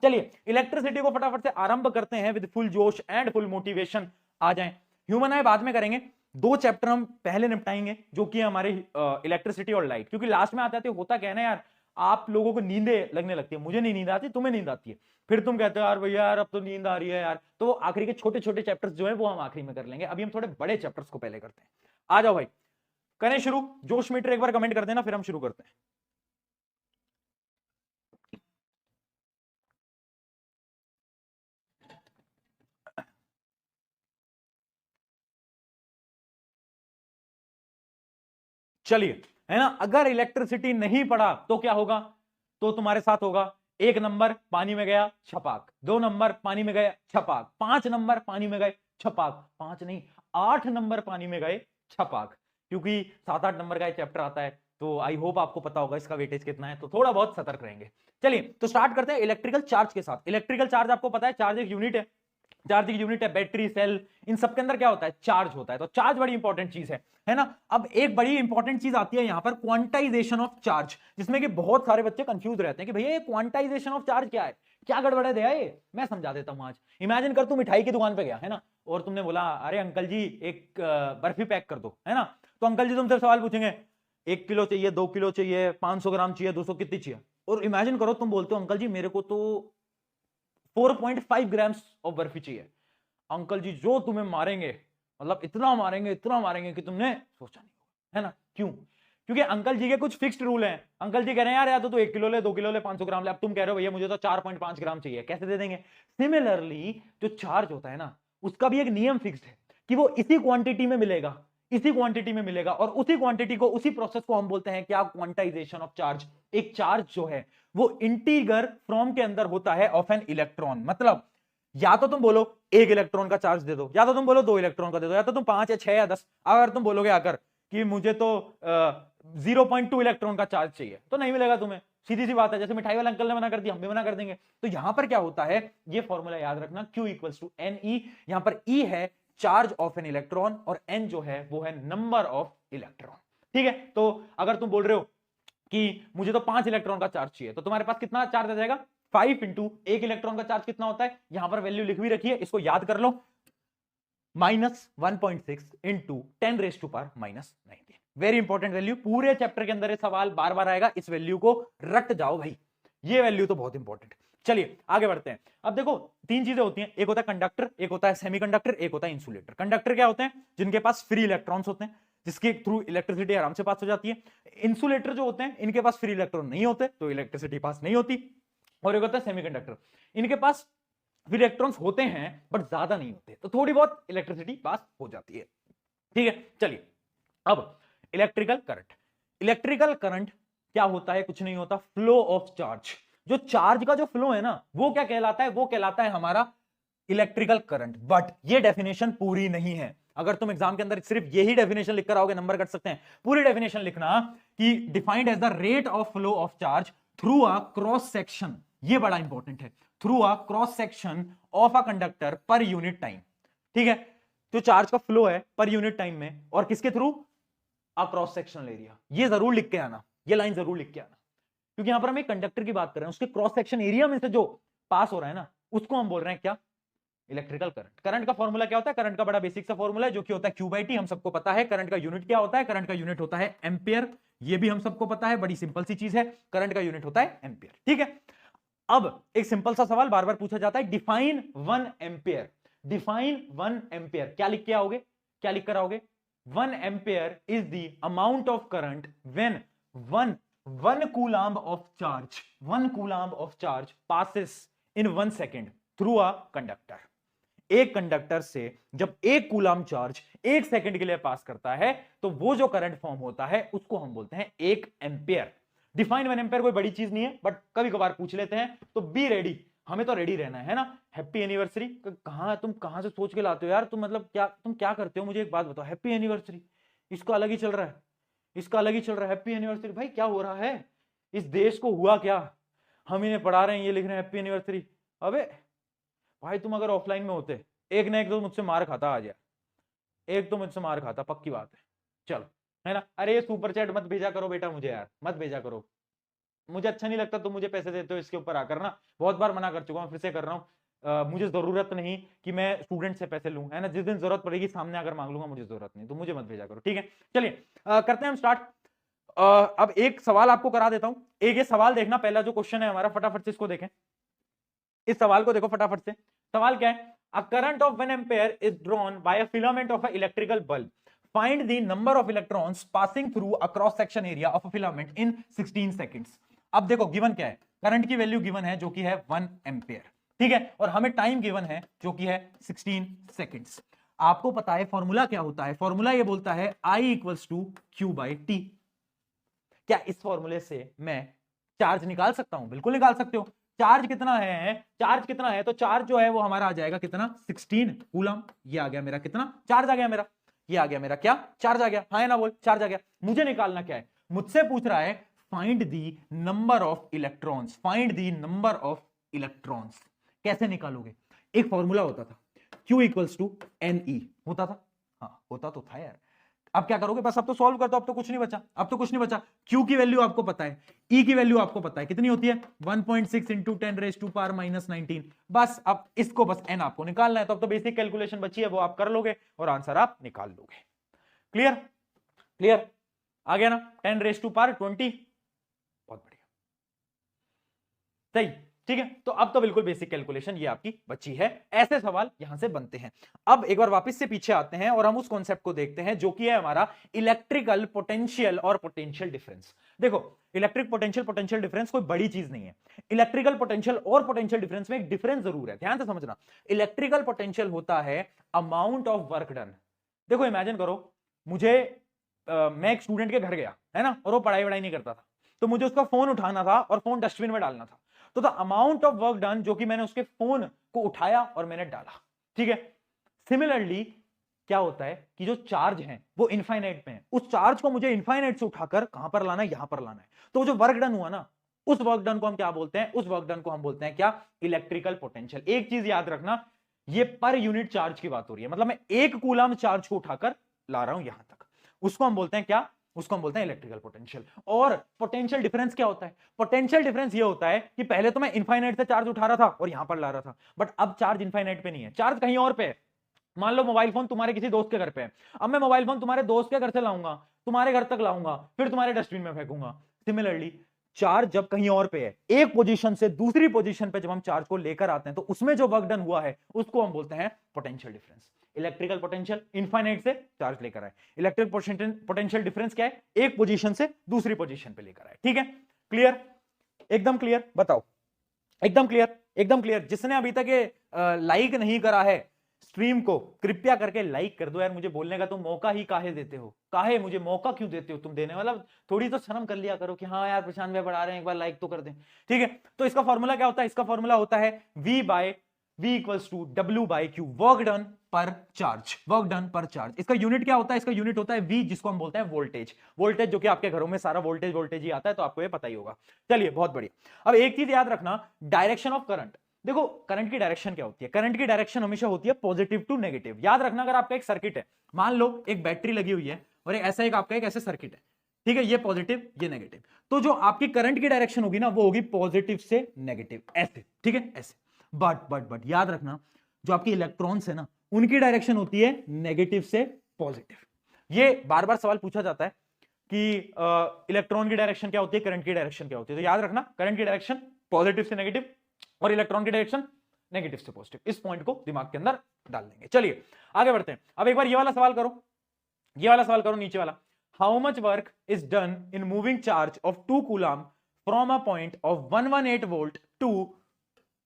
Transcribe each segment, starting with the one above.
चलिए इलेक्ट्रिसिटी को फटाफट से आरंभ करते हैं विद फुल जोश एंड फुल मोटिवेशन। आ जाएं, ह्यूमन आई बाद में करेंगे, दो चैप्टर हम पहले निपटाएंगे जो कि हमारे इलेक्ट्रिसिटी और लाइट, क्योंकि लास्ट में आते आते होता क्या है ना यार, आप लोगों को नींदे लगने लगती है, मुझे नहीं नींद आती, तुम्हें नींद आती है, फिर तुम कहते हो यार भैया यार अब तो नींद आ रही है यार, तो आखिरी के छोटे छोटे चैप्टर्स जो है वो हम आखिरी में कर लेंगे, अभी हम थोड़े बड़े चैप्टर्स को पहले करते हैं। आ जाओ भाई, करें शुरू। जोश मीटर एक बार कमेंट कर देना, फिर हम शुरू करते हैं। चलिए, है ना, अगर इलेक्ट्रिसिटी नहीं पड़ा तो क्या होगा, तो तुम्हारे साथ होगा, एक नंबर पानी में गया छपाक, दो नंबर पानी में गए छपाक, पांच नंबर पानी में गए छपाक, पांच नहीं 8 नंबर पानी में गए छपाक, क्योंकि 7-8 नंबर का चैप्टर आता है, तो आई होप आपको पता होगा इसका वेटेज कितना है, तो थोड़ा बहुत सतर्क रहेंगे। चलिए तो स्टार्ट करते हैं इलेक्ट्रिकल चार्ज के साथ। इलेक्ट्रिकल चार्ज आपको पता है, चार्ज एक यूनिट है, चार्ज की यूनिट है, बैटरी सेल, इन सब के अंदर क्या होता है, चार्ज होता है, तो चार्ज बड़ी इंपॉर्टेंट चीज है ना। अब एक बड़ी इंपॉर्टेंट चीज आती है यहां पर, क्वांटाइजेशन ऑफ चार्ज, जिसमें कि बहुत सारे बच्चे कंफ्यूज रहते हैं कि भैया ये क्वांटाइजेशन ऑफ चार्ज क्या है, क्या गड़बड़ है दया, ये मैं समझा देता हूं आज। इमेजिन कर तू मिठाई की दुकान पे गया है ना, और तुमने बोला अरे अंकल जी एक बर्फी पैक कर दो, है ना, तो अंकल जी तुमसे सवाल पूछेंगे 1 किलो चाहिए, 2 किलो चाहिए, 500 ग्राम चाहिए, 200 कितनी चाहिए, और इमेजिन करो तुम बोलते हो अंकल जी मेरे को तो 4.5 ग्राम्स ऑफ बर्फी चाहिए, अंकल जी जो तुम्हें मारेंगे, मतलब इतना मारेंगे कि तुमने सोचा नहीं होगा, है ना। क्यों? क्योंकि अंकल जी के कुछ फिक्स्ड रूल हैं, अंकल जी कह रहे हैं यार या तो 1 किलो ले, 2 किलो ले, 500 ग्राम ले, अब तुम कह रहे हो भैया मुझे तो 4.5 ग्राम चाहिए, कैसे दे देंगे। सिमिलरली जो चार्ज होता है ना, उसका भी एक नियम फिक्स्ड है कि वो इसी क्वांटिटी में मिलेगा, इसी क्वांटिटी में मिलेगा, और उसी क्वांटिटी को, उसी प्रोसेस को हम बोलते हैं क्या, क्वांटाइजेशन ऑफ चार्ज। एक चार्ज जो है वो इंटीगर फॉर्म के अंदर होता है ऑफ एन इलेक्ट्रॉन, मतलब या तो तुम बोलो 1 इलेक्ट्रॉन का चार्ज दे दो, या तो तुम बोलो 2 इलेक्ट्रॉन का दे दो, या तो तुम 5 या 6 या 10, अगर तुम बोलोगे आकर कि मुझे तो 0.2 इलेक्ट्रॉन का चार्ज चाहिए, तो नहीं मिलेगा तुम्हें, सीधी सी बात है, जैसे मिठाई वाले अंकल ने मना कर दिया हम भी मना कर देंगे। तो यहां पर क्या होता है, ये फॉर्मूला याद रखना, Q equals to N E, यहां पर E है चार्ज ऑफ एन इलेक्ट्रॉन, और N जो है वो है नंबर ऑफ इलेक्ट्रॉन। ठीक है, तो अगर तुम बोल रहे हो कि मुझे तो 5 इलेक्ट्रॉन का चार्ज चाहिए, तो तुम्हारे पास कितना चार्ज आ जाएगा, 5 इंटू 1 इलेक्ट्रॉन का चार्ज कितना होता है, यहां पर वैल्यू लिख भी रखी है, इसको याद कर लो, -1.6 इंटू 10⁻⁻⁹। वेरी इंपॉर्टेंट वैल्यू, पूरे चैप्टर के अंदर ये सवाल बार बार आएगा, इस वैल्यू को रट जाओ भाई, ये वैल्यू तो बहुत इंपॉर्टेंट। चलिए आगे बढ़ते हैं। अब देखो तीन चीजें होती हैं, एक होता है कंडक्टर, एक होता है सेमीकंडक्टर, एक होता है इंसुलेटर। कंडक्टर क्या होते हैं, जिनके पास फ्री इलेक्ट्रॉन्स होते हैं, जिसके थ्रू इलेक्ट्रिसिटी आराम से पास हो जाती है। इंसुलेटर जो होते हैं इनके पास फ्री इलेक्ट्रॉन नहीं होते, तो इलेक्ट्रिसिटी पास नहीं होती। और एक होता है सेमीकंडक्टर, इनके पास इलेक्ट्रॉन्स होते हैं बट ज्यादा नहीं होते, तो थोड़ी बहुत इलेक्ट्रिसिटी पास हो जाती है। ठीक है, चलिए अब इलेक्ट्रिकल करंट। इलेक्ट्रिकल करंट क्या होता है, कुछ नहीं होता, फ्लो ऑफ चार्ज। जो चार्ज का जो फ्लो है ना, वो क्या कहलाता है, वो कहलाता है हमारा इलेक्ट्रिकल करंट। बट ये डेफिनेशन पूरी नहीं है, अगर तुम एग्जाम के अंदर सिर्फ यही डेफिनेशन लिखकर आओगे नंबर कट सकते हैं। पूरी डेफिनेशन लिखना कि defined as the rate of flow of charge through a cross section, ये बड़ा इंपॉर्टेंट है, through a cross section of a conductor per unit time. ठीक है, तो चार्ज का फ्लो है पर यूनिट टाइम में, और किसके through, a cross sectional area. ये जरूर लिख के आना, ये लाइन जरूर लिख के आना, क्योंकि यहां पर हम एक कंडक्टर की बात कर रहे हैं, उसके क्रॉस सेक्शन एरिया में से जो पास हो रहा है ना, उसको हम बोल रहे हैं क्या, इलेक्ट्रिकल करंट। करंट का फॉर्मूला क्या होता है, करंट का बड़ा बेसिक सा फॉर्मूला है जो कि होता है Q/T, हम सबको पता है। करंट का यूनिट क्या होता है, करंट का यूनिट होता है एंपियर, ये भी हम सबको पता है, बड़ी सिंपल सी चीज है, करंट का यूनिट होता है एंपियर। ठीक है, अब एक सिंपल सा सवाल बार बार पूछा जाता है, डिफाइन 1 एंपियर। डिफाइन 1 एंपियर क्या लिख के आओगे, क्या लिख कर आओगे, 1 ampere is the amount of current when 1 coulomb of charge, 1 coulomb of charge passes in 1 second through a conductor. एक कंडक्टर से जब 1 कूलम्ब चार्ज 1 सेकंड के लिए पास करता है, तो वो जो करंट फॉर्म होता है उसको हम बोलते हैं 1 एंपियर। डिफाइन 1 एंपियर कोई बड़ी चीज नहीं है, बट कभी कभार पूछ लेते हैं, तो बी रेडी, हमें तो रेडी रहना है ना। हैप्पी एनिवर्सरी, कहां तुम कहां से सोच के लाते हो यार, तुम मतलब क्या, तुम क्या करते हो, मुझे एक बात बताओ, हैप्पी एनिवर्सरी इसको अलग ही चल रहा है, इसका अलग ही चल रहा है हैप्पी एनिवर्सरी। भाई क्या हो रहा है, इस देश को हुआ क्या, हम इन्हें पढ़ा रहे हैं, ये लिख रहे हैं हैप्पी एनिवर्सरी। अबे भाई तुम अगर ऑफलाइन में होते, एक ना एक तो मुझसे मार खाता आज यार, एक तो मुझसे मार खाता, पक्की बात है। चलो, है ना, अरे ये सुपर चैट मत भेजा करो बेटा मुझे यार, मत भेजा करो। मुझे अच्छा नहीं लगता, तो मुझे पैसे देते हो इसके ऊपर आकर ना, बहुत बार मना कर चुका हूं, फिर से कर रहा हूं, मुझे जरूरत नहीं कि मैं स्टूडेंट से पैसे लूं, है ना, जिस दिन जरूरत पड़ेगी सामने आकर मांग लूंगा, मुझे जरूरत नहीं, तो मुझे मत भेजा करो, ठीक है। चलिए करते हैं हम स्टार्ट। अब एक सवाल आपको करा देता हूं, एक ये सवाल देखना, पहला जो क्वेश्चन है हमारा, फटाफट से इसको देखें, इस सवाल को देखो फटाफट से। सवाल क्या है, a current of 1 ampere is drawn by a filament of a electrical bulb, find the number of electrons passing through a cross section area of a filament in 16 seconds. अब देखो गिवन क्या है, करंट की value given है जो कि है 1 ampere, ठीक है, और हमें टाइम गिवन है जो कि है 16 सेकंड्स। आपको पता है फॉर्मूला क्या होता है, फॉर्मूला ये बोलता है I equals to Q by T. क्या इस फॉर्मूले से मैं चार्ज निकाल सकता हूं? बिल्कुल निकाल सकते हो। चार्ज कितना है, चार्ज कितना है, तो चार्ज जो है वो हमारा आ जाएगा कितना, 16 कूलम। ये आ गया मेरा कितना, चार्ज आ गया मेरा, ये आ गया मेरा क्या, चार्ज आ गया, हाँ है ना, बोल चार्ज आ गया। मुझे निकालना क्या है, मुझसे पूछ रहा है find the number of electrons, find the number of electrons. कैसे निकालोगे, एक फॉर्मूला होता था Q इक्वल्स टू NE, होता था, हाँ होता तो था यार। अब क्या करोगे, बस अब तो सॉल्व कर दो, अब तो कुछ नहीं बचा, अब तो कुछ नहीं बचा। Q की वैल्यू आपको पता है, E की वैल्यू आपको पता है कितनी होती है, 1.6 into 10 raise to power minus 19। बस अब इसको बस N आपको निकालना है, तो अब तो बेसिक कैलकुलेशन बची है, वो आप कर लोगे और आंसर आप निकाल लोगे। क्लियर, क्लियर, आ गया ना, 10 रेज टू पावर 20, बहुत बढ़िया, सही, ठीक है। तो अब तो बिल्कुल बेसिक कैलकुलेशन ये आपकी बची है, ऐसे सवाल यहां से बनते हैं। अब एक बार वापस से पीछे आते हैं और हम उस कॉन्सेप्ट को देखते हैं जो कि है हमारा इलेक्ट्रिकल पोटेंशियल और पोटेंशियल डिफरेंस। देखो इलेक्ट्रिक पोटेंशियल, पोटेंशियल डिफरेंस कोई बड़ी चीज नहीं है। इलेक्ट्रिकल पोटेंशियल और पोटेंशियल डिफरेंस में एक डिफरेंस जरूर है, ध्यान से समझना। इलेक्ट्रिकल पोटेंशियल होता है अमाउंट ऑफ वर्क डन। देखो इमेजिन करो, मुझे मैं एक स्टूडेंट के घर गया, है ना, और वो पढ़ाई वढ़ाई नहीं करता था, तो मुझे उसका फोन उठाना था और फोन डस्टबिन में डालना था। तो the amount of work done, जो कि मैंने उसके फोन को उठाया और मैंने डाला, ठीक है। सिमिलरली क्या होता है कि जो चार्ज है वो इनफाइनाइट में है, उस चार्ज को मुझे इनफाइनाइट से उठाकर कहां पर लाना है, यहां पर लाना है। तो जो वर्क डन हुआ ना, उस वर्क डन को हम क्या बोलते हैं, उस वर्क डन को हम बोलते हैं क्या, इलेक्ट्रिकल पोटेंशियल। एक चीज याद रखना, ये पर यूनिट चार्ज की बात हो रही है, मतलब मैं 1 कूलम चार्ज को उठाकर ला रहा हूं यहां तक, उसको हम बोलते हैं क्या, उसको हम बोलते हैं इलेक्ट्रिकल पोटेंशियल। और पोटेंशियल डिफरेंस क्या होता है, पोटेंशियल डिफरेंस ये होता है कि पहले तो मैं इनफाइनाइट से चार्ज उठा रहा था और यहां पर ला रहा था, बट अब चार्ज इनफाइनाइट पे नहीं है, चार्ज कहीं और पे है। मान लो मोबाइल फोन तुम्हारे किसी दोस्त के घर पे है, अब मैं मोबाइल फोन तुम्हारे दोस्त के घर से लाऊंगा, तुम्हारे घर तक लाऊंगा, फिर तुम्हारे डस्टबिन में फेंकूंगा। सिमिलरली चार्ज जब कहीं और पे है, एक पोजीशन से दूसरी पोजीशन पे जब हम चार्ज को लेकर आते हैं, तो उसमें जो वर्क डन हुआ है उसको हम बोलते हैं potential difference. Electrical potential infinite से चार्ज लेकर आए, इलेक्ट्रिक पोटेंशियल डिफरेंस क्या है, एक पोजीशन से दूसरी पोजीशन पे लेकर आए, ठीक है। क्लियर, एकदम क्लियर, बताओ, एकदम क्लियर, एकदम क्लियर। जिसने अभी तक ये लाइक नहीं करा है स्ट्रीम को, कृपया करके लाइक कर दो यार, मुझे बोलने का तुम मौका ही काहे देते हो, काहे मुझे मौका क्यों देते हो तुम देने वाला, थोड़ी तो शर्म कर लिया करो कि हाँ यार प्रशांत भाई बढ़ा रहे हैं, एक बार लाइक तो कर दें, ठीक है। तो इसका फॉर्मूला क्या होता है, इसका फॉर्मूला होता है V equals to W by Q, work done per charge, work done per charge. इसका यूनिट क्या होता है, इसका यूनिट होता है V, जिसको हम बोलते हैं वोल्टेज, वोल्टेज जो कि आपके घरों में सारा वोल्टेज वोल्टेज ही आता है, तो आपको ये पता ही होगा। चलिए बहुत बढ़िया। अब एक चीज याद रखना, डायरेक्शन ऑफ करंट। देखो करंट की डायरेक्शन क्या होती है, करंट की डायरेक्शन हमेशा होती है पॉजिटिव टू नेगेटिव। याद रखना, अगर आपका एक सर्किट है, मान लो एक बैटरी लगी हुई है और ऐसा एक आपका एक ऐसे सर्किट है, ठीक है, ये पॉजिटिव ये नेगेटिव, तो जो आपकी करंट की डायरेक्शन होगी ना वो होगी पॉजिटिव से नेगेटिव, ऐसे, ठीक है, ऐसे। बट याद रखना, जो आपकी इलेक्ट्रॉन्स है ना उनकी डायरेक्शन होती है नेगेटिव से पॉजिटिव। ये बार बार सवाल पूछा जाता है कि इलेक्ट्रॉन की डायरेक्शन क्या होती है, करंट की डायरेक्शन क्या होती है, तो याद रखना करंट की डायरेक्शन पॉजिटिव से नेगेटिव और इलेक्ट्रॉन की डायरेक्शन नेगेटिव से पॉजिटिव। इस पॉइंट को दिमाग के अंदर डाल देंगे। चलिए आगे बढ़ते हैं। अब एक बार ये वाला सवाल करो, ये वाला सवाल करो, नीचे वाला। How much work is done in moving charge of 2 coulomb from a point of 118 volt to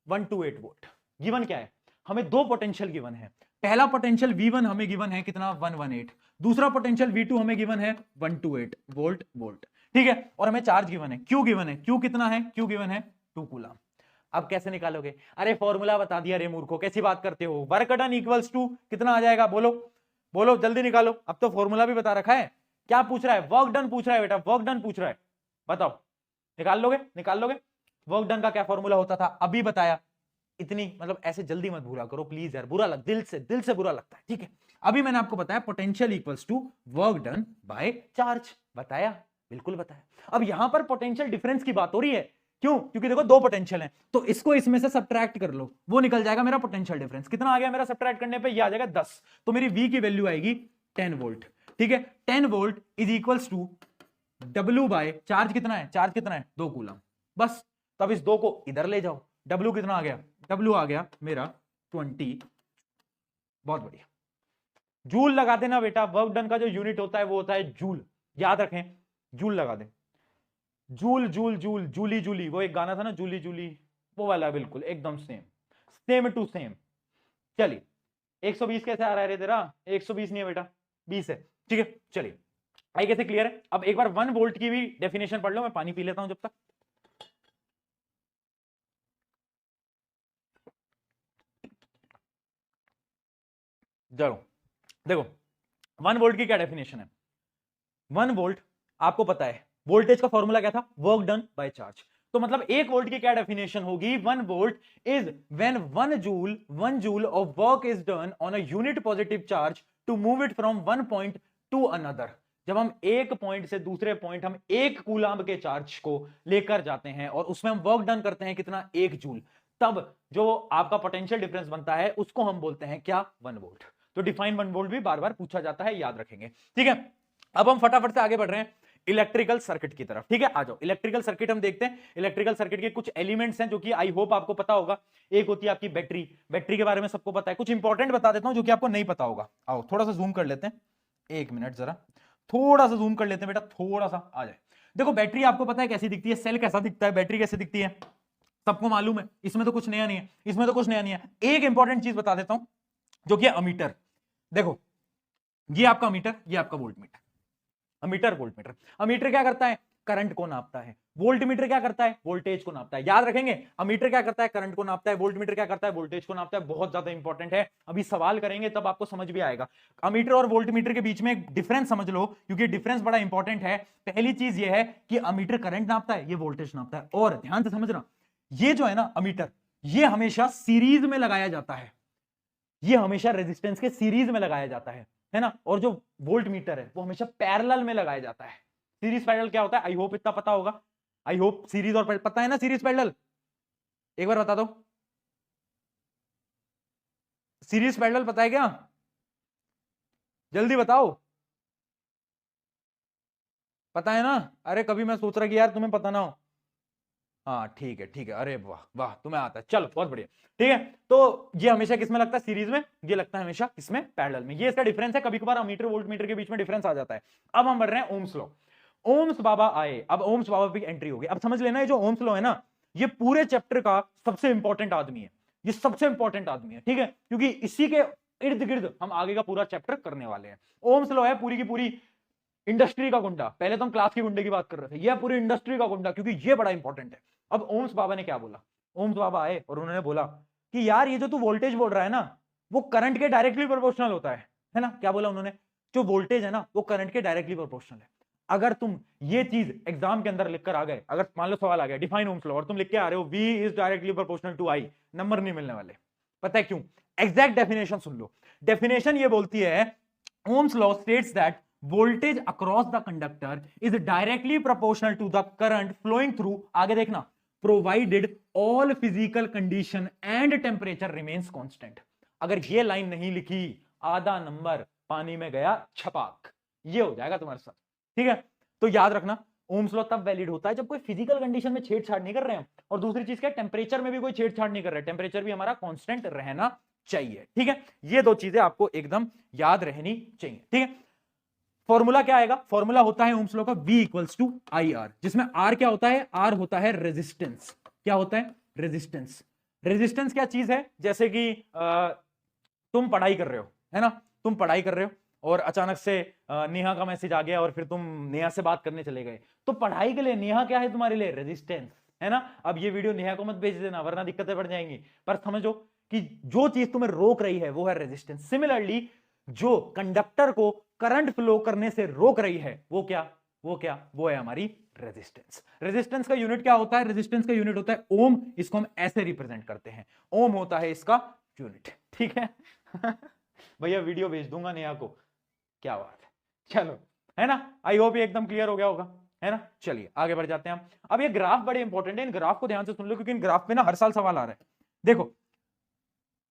128 volt. Given क्या है, हमें दो पोटेंशियल गिवन है। पहला पोटेंशियल V1 हमें गिवन है कितना, 118, दूसरा पोटेंशियल V2 हमें गिवन है 128 वोल्ट वोल्ट, ठीक है। और हमें चार्ज गिवन है, Q गिवन है, Q कितना है, Q गिवन है 2 कूलम। अब कैसे निकालोगे, अरे फॉर्मूला बता दिया रे मूर्खों, कैसी बात करते हो। वर्क डन इक्वल्स टू कितना आ जाएगा, बोलो बोलो जल्दी निकालो, अब तो फॉर्मूला भी बता रखा है। क्या पूछ रहा है, वर्क डन पूछ रहा है बेटा, वर्क डन पूछ रहा है, बताओ निकाल लोगे, निकाल लोगे। वर्क डन का क्या फॉर्मूला होता था, अभी बताया। इतनी मतलब ऐसे जल्दी मत भूला करो प्लीज यार, बुरा लग, दिल से बुरा लगता है, ठीक है। अभी मैंने आपको बताया potential equals to work done by charge, बताया बिल्कुल पता है। अब यहां पर पोटेंशियल डिफरेंस की बात हो रही है, क्यों? क्योंकि देखो दो पोटेंशियल हैं, तो इसको इसमें से सब्ट्रैक्ट कर लो, वो निकल जाएगा मेरा पोटेंशियल डिफरेंस। कितना आ गया मेरा सब्ट्रैक्ट करने पे? ये आ जाएगा 10। तो मेरी V की वैल्यू आएगी 10 वोल्ट। ठीक है, 10 volt is equals to W by charge कितना है? चार्ज कितना है? 2 कूलम। बस, तब इस 2 को इधर ले जाओ। W कितना आ गया? W आ गया मेरा 20। बहुत बढ़िया। जूल लगा देना बेटा, वर्क डन का जो यूनिट होता है वो होता है जूल, याद रखें, जूल लगा दें। Joule joule joule, Julie Julie, वो एक गाना था ना, जूली जूली, वो वाला, बिल्कुल एकदम सेम, सेम टू सेम। चलिए 120 कैसे आ रहा है रे तेरा? 120 नहीं है बेटा, 20 है। ठीक है, चलिए आई कैसे क्लियर है? अब एक बार 1 वोल्ट की भी डेफिनेशन पढ़ लो, मैं पानी पी लेता हूं जब तक। चलो देखो 1 वोल्ट की क्या डेफिनेशन है। 1 वोल्ट आपको पता है वोल्टेज का फॉर्मूला क्या था? Work done by charge. तो मतलब 1 वोल्ट की क्या डेफिनेशन होगी? 1 volt is when 1 joule of work is done on a unit positive charge to move it from one point to another. जब हम एक पॉइंट से दूसरे पॉइंट हम 1 कूलम्ब के चार्ज को लेकर जाते हैं और उसमें हम वर्क डन करते हैं कितना? 1 जूल, तब जो आपका पोटेंशियल डिफरेंस बनता है उसको हम बोलते हैं क्या? 1 वोल्ट। तो डिफाइन 1 वोल्ट भी बार बार पूछा जाता है, याद रखेंगे। ठीक है, अब हम फटाफट से आगे बढ़ रहे हैं इलेक्ट्रिकल सर्किट की तरफ। ठीक है, आ जाओ इलेक्ट्रिकल सर्किट हम देखते हैं। इलेक्ट्रिकल सर्किट के कुछ एलिमेंट्स हैं जो कि आई होप आपको पता होगा। एक होती है आपकी बैटरी, बैटरी के बारे में सबको पता है। कुछ इंपॉर्टेंट बता देता हूं जो कि आपको नहीं पता होगा। आओ थोड़ा सा जूम कर लेते हैं, 1 मिनट जरा, थोड़ा सा जूम कर लेते हैं बेटा, थोड़ा सा आ जाए। देखो बैटरी आपको पता है कैसी दिखती है, सेल कैसा दिखता है, बैटरी कैसे दिखती है, सबको मालूम है। इसमें तो कुछ नया नहीं है, इसमें तो कुछ नया नहीं है। एक इंपॉर्टेंट चीज बता देता हूं जो कि अमीटर। देखो ये आपका अमीटर, ये आपका volt meter. Ammeter volt meter, ammeter क्या करता है? करंट को नापता है। वोल्ट मीटर क्या करता है? वोल्टेज को नापता है। याद रखेंगे, अमीटर क्या करता है? करंट को नापता है। वोल्ट मीटर क्या करता है? वोल्टेज को नापता है। बहुत ज्यादा इंपॉर्टेंट है, अभी सवाल करेंगे तब आपको समझ भी आएगा। अमीटर और वोल्ट मीटर के बीच में एक डिफरेंस समझ लो, क्योंकि डिफरेंस बड़ा इंपॉर्टेंट है। पहली चीज ये है कि अमीटर करंट नापता है, ये वोल्टेज नापता है। और ध्यान से समझना, ये जो है ना अमीटर, ये हमेशा सीरीज में लगाया जाता है, ये हमेशा रेजिस्टेंस के सीरीज में लगाया जाता है ना। और जो वोल्ट मीटर है वो हमेशा पैरेलल में लगाया जाता है। सीरीज पैरेलल क्या होता है? आई होप इतना पता होगा। आई होप सीरीज और पता है ना, सीरीज पैरेलल एक बार बता दो। सीरीज पैरेलल पता है क्या? जल्दी बताओ, पता है ना? अरे कभी मैं सोच रहा कि यार तुम्हें पता ना हो। हाँ ठीक है ठीक है, अरे वाह वाह, तुम्हें आता है, चलो बहुत बढ़िया। ठीक है, तो ये हमेशा किसमें लगता है? सीरीज में। ये लगता है हमेशा किसमें? पैरेलल में। ये इसका डिफरेंस है, कभी कभार अमीटर वोल्ट मीटर के बीच में डिफरेंस आ जाता है। अब हम बढ़ रहे हैं ओम्स लॉ। ओम्स बाबा आए, अब ओम्स बाबा की एंट्री होगी। अब समझ लेना, ये जो ओम्स लॉ है ना, ये पूरे चैप्टर का सबसे इंपॉर्टेंट आदमी है। ये सबसे इंपॉर्टेंट आदमी है, ठीक है, क्योंकि इसी के इर्द गिर्द हम आगे का पूरा चैप्टर करने वाले हैं। ओम्स लॉ है पूरी की पूरी इंडस्ट्री का गुंडा। पहले तो हम क्लास के गुंडे की बात कर रहे थे, ये पूरी इंडस्ट्री का गुंडा, क्योंकि ये बड़ा इंपॉर्टेंट है। अब ओम्स बाबा ने क्या बोला? ओम्स बाबा आए और उन्होंने बोला कि यार ये जो तू वोल्टेज बोल रहा है ना, वो करंट के डायरेक्टली प्रोपोर्शनल होता है ना। क्या बोला उन्होंने? जो वोल्टेज है ना वो करंट के डायरेक्टली प्रोपोर्शनल है। अगर तुम ये चीज एग्जाम के अंदर लिखकर आ गए, अगर मान लो सवाल आ गया डिफाइन ओम्स लॉ और तुम लिख के आ रहे हो V is directly proportional to I, number नहीं मिलने वाले। पता है क्यों? एग्जैक्ट डेफिनेशन सुन लो। डेफिनेशन ये बोलती है, Ohm's law states that voltage across the conductor is directly proportional to the current flowing through, आगे देखना, provided all physical condition and temperature remains constant। अगर ये लाइन नहीं लिखी, आधा नंबर पानी में गया छपाक, ये हो जाएगा तुम्हारे साथ। ठीक है, तो याद रखना ओम्स लॉ तब वैलिड होता है जब कोई फिजिकल कंडीशन में छेड़छाड़ नहीं कर रहे हैं, और दूसरी चीज क्या, टेम्परेचर में भी कोई छेड़छाड़ नहीं कर रहे, टेम्परेचर भी हमारा कांस्टेंट रहना चाहिए। ठीक है, ये दो चीजें आपको एकदम याद रहनी चाहिए। ठीक है, फॉर्मूला क्या आएगा? फॉर्मूला होता है ओम्स लॉ का V equals to I R, जिसमें R क्या होता है? R होता है रेजिस्टेंस। क्या होता है? रेजिस्टेंस। रेजिस्टेंस क्या चीज है? जैसे कि तुम पढ़ाई कर रहे हो, है ना, तुम पढ़ाई कर रहे हो और अचानक से नेहा का मैसेज आ गया और फिर तुम नेहा से बात करने चले गए, तो पढ़ाई के लिए नेहा क्या है तुम्हारे लिए? रेजिस्टेंस, है ना। अब ये वीडियो नेहा को मत भेज देना वरना दिक्कतें बढ़ जाएंगी, पर समझो कि जो चीज तुम्हें रोक रही है वो है रेजिस्टेंस। सिमिलरली जो कंडक्टर को करंट फ्लो करने से रोक रही है वो क्या? वो है हमारी रेजिस्टेंस। रेजिस्टेंस का यूनिट क्या होता है? रेजिस्टेंस का यूनिट होता है ओम। इसको हम ऐसे रिप्रेजेंट करते हैं, ओम होता है इसका यूनिट। ठीक है भैया वीडियो भेज दूंगा नेहा को, क्या बात है, चलो, है ना। आई होप ये एकदम क्लियर हो गया होगा। है ना। चलिए आगे बढ़ जाते हैं हम। अब ये ग्राफ बड़े इंपॉर्टेंट है, इन ग्राफ को ध्यान से सुन लो क्योंकि इन ग्राफ पे ना हर साल सवाल आ रहा है। देखो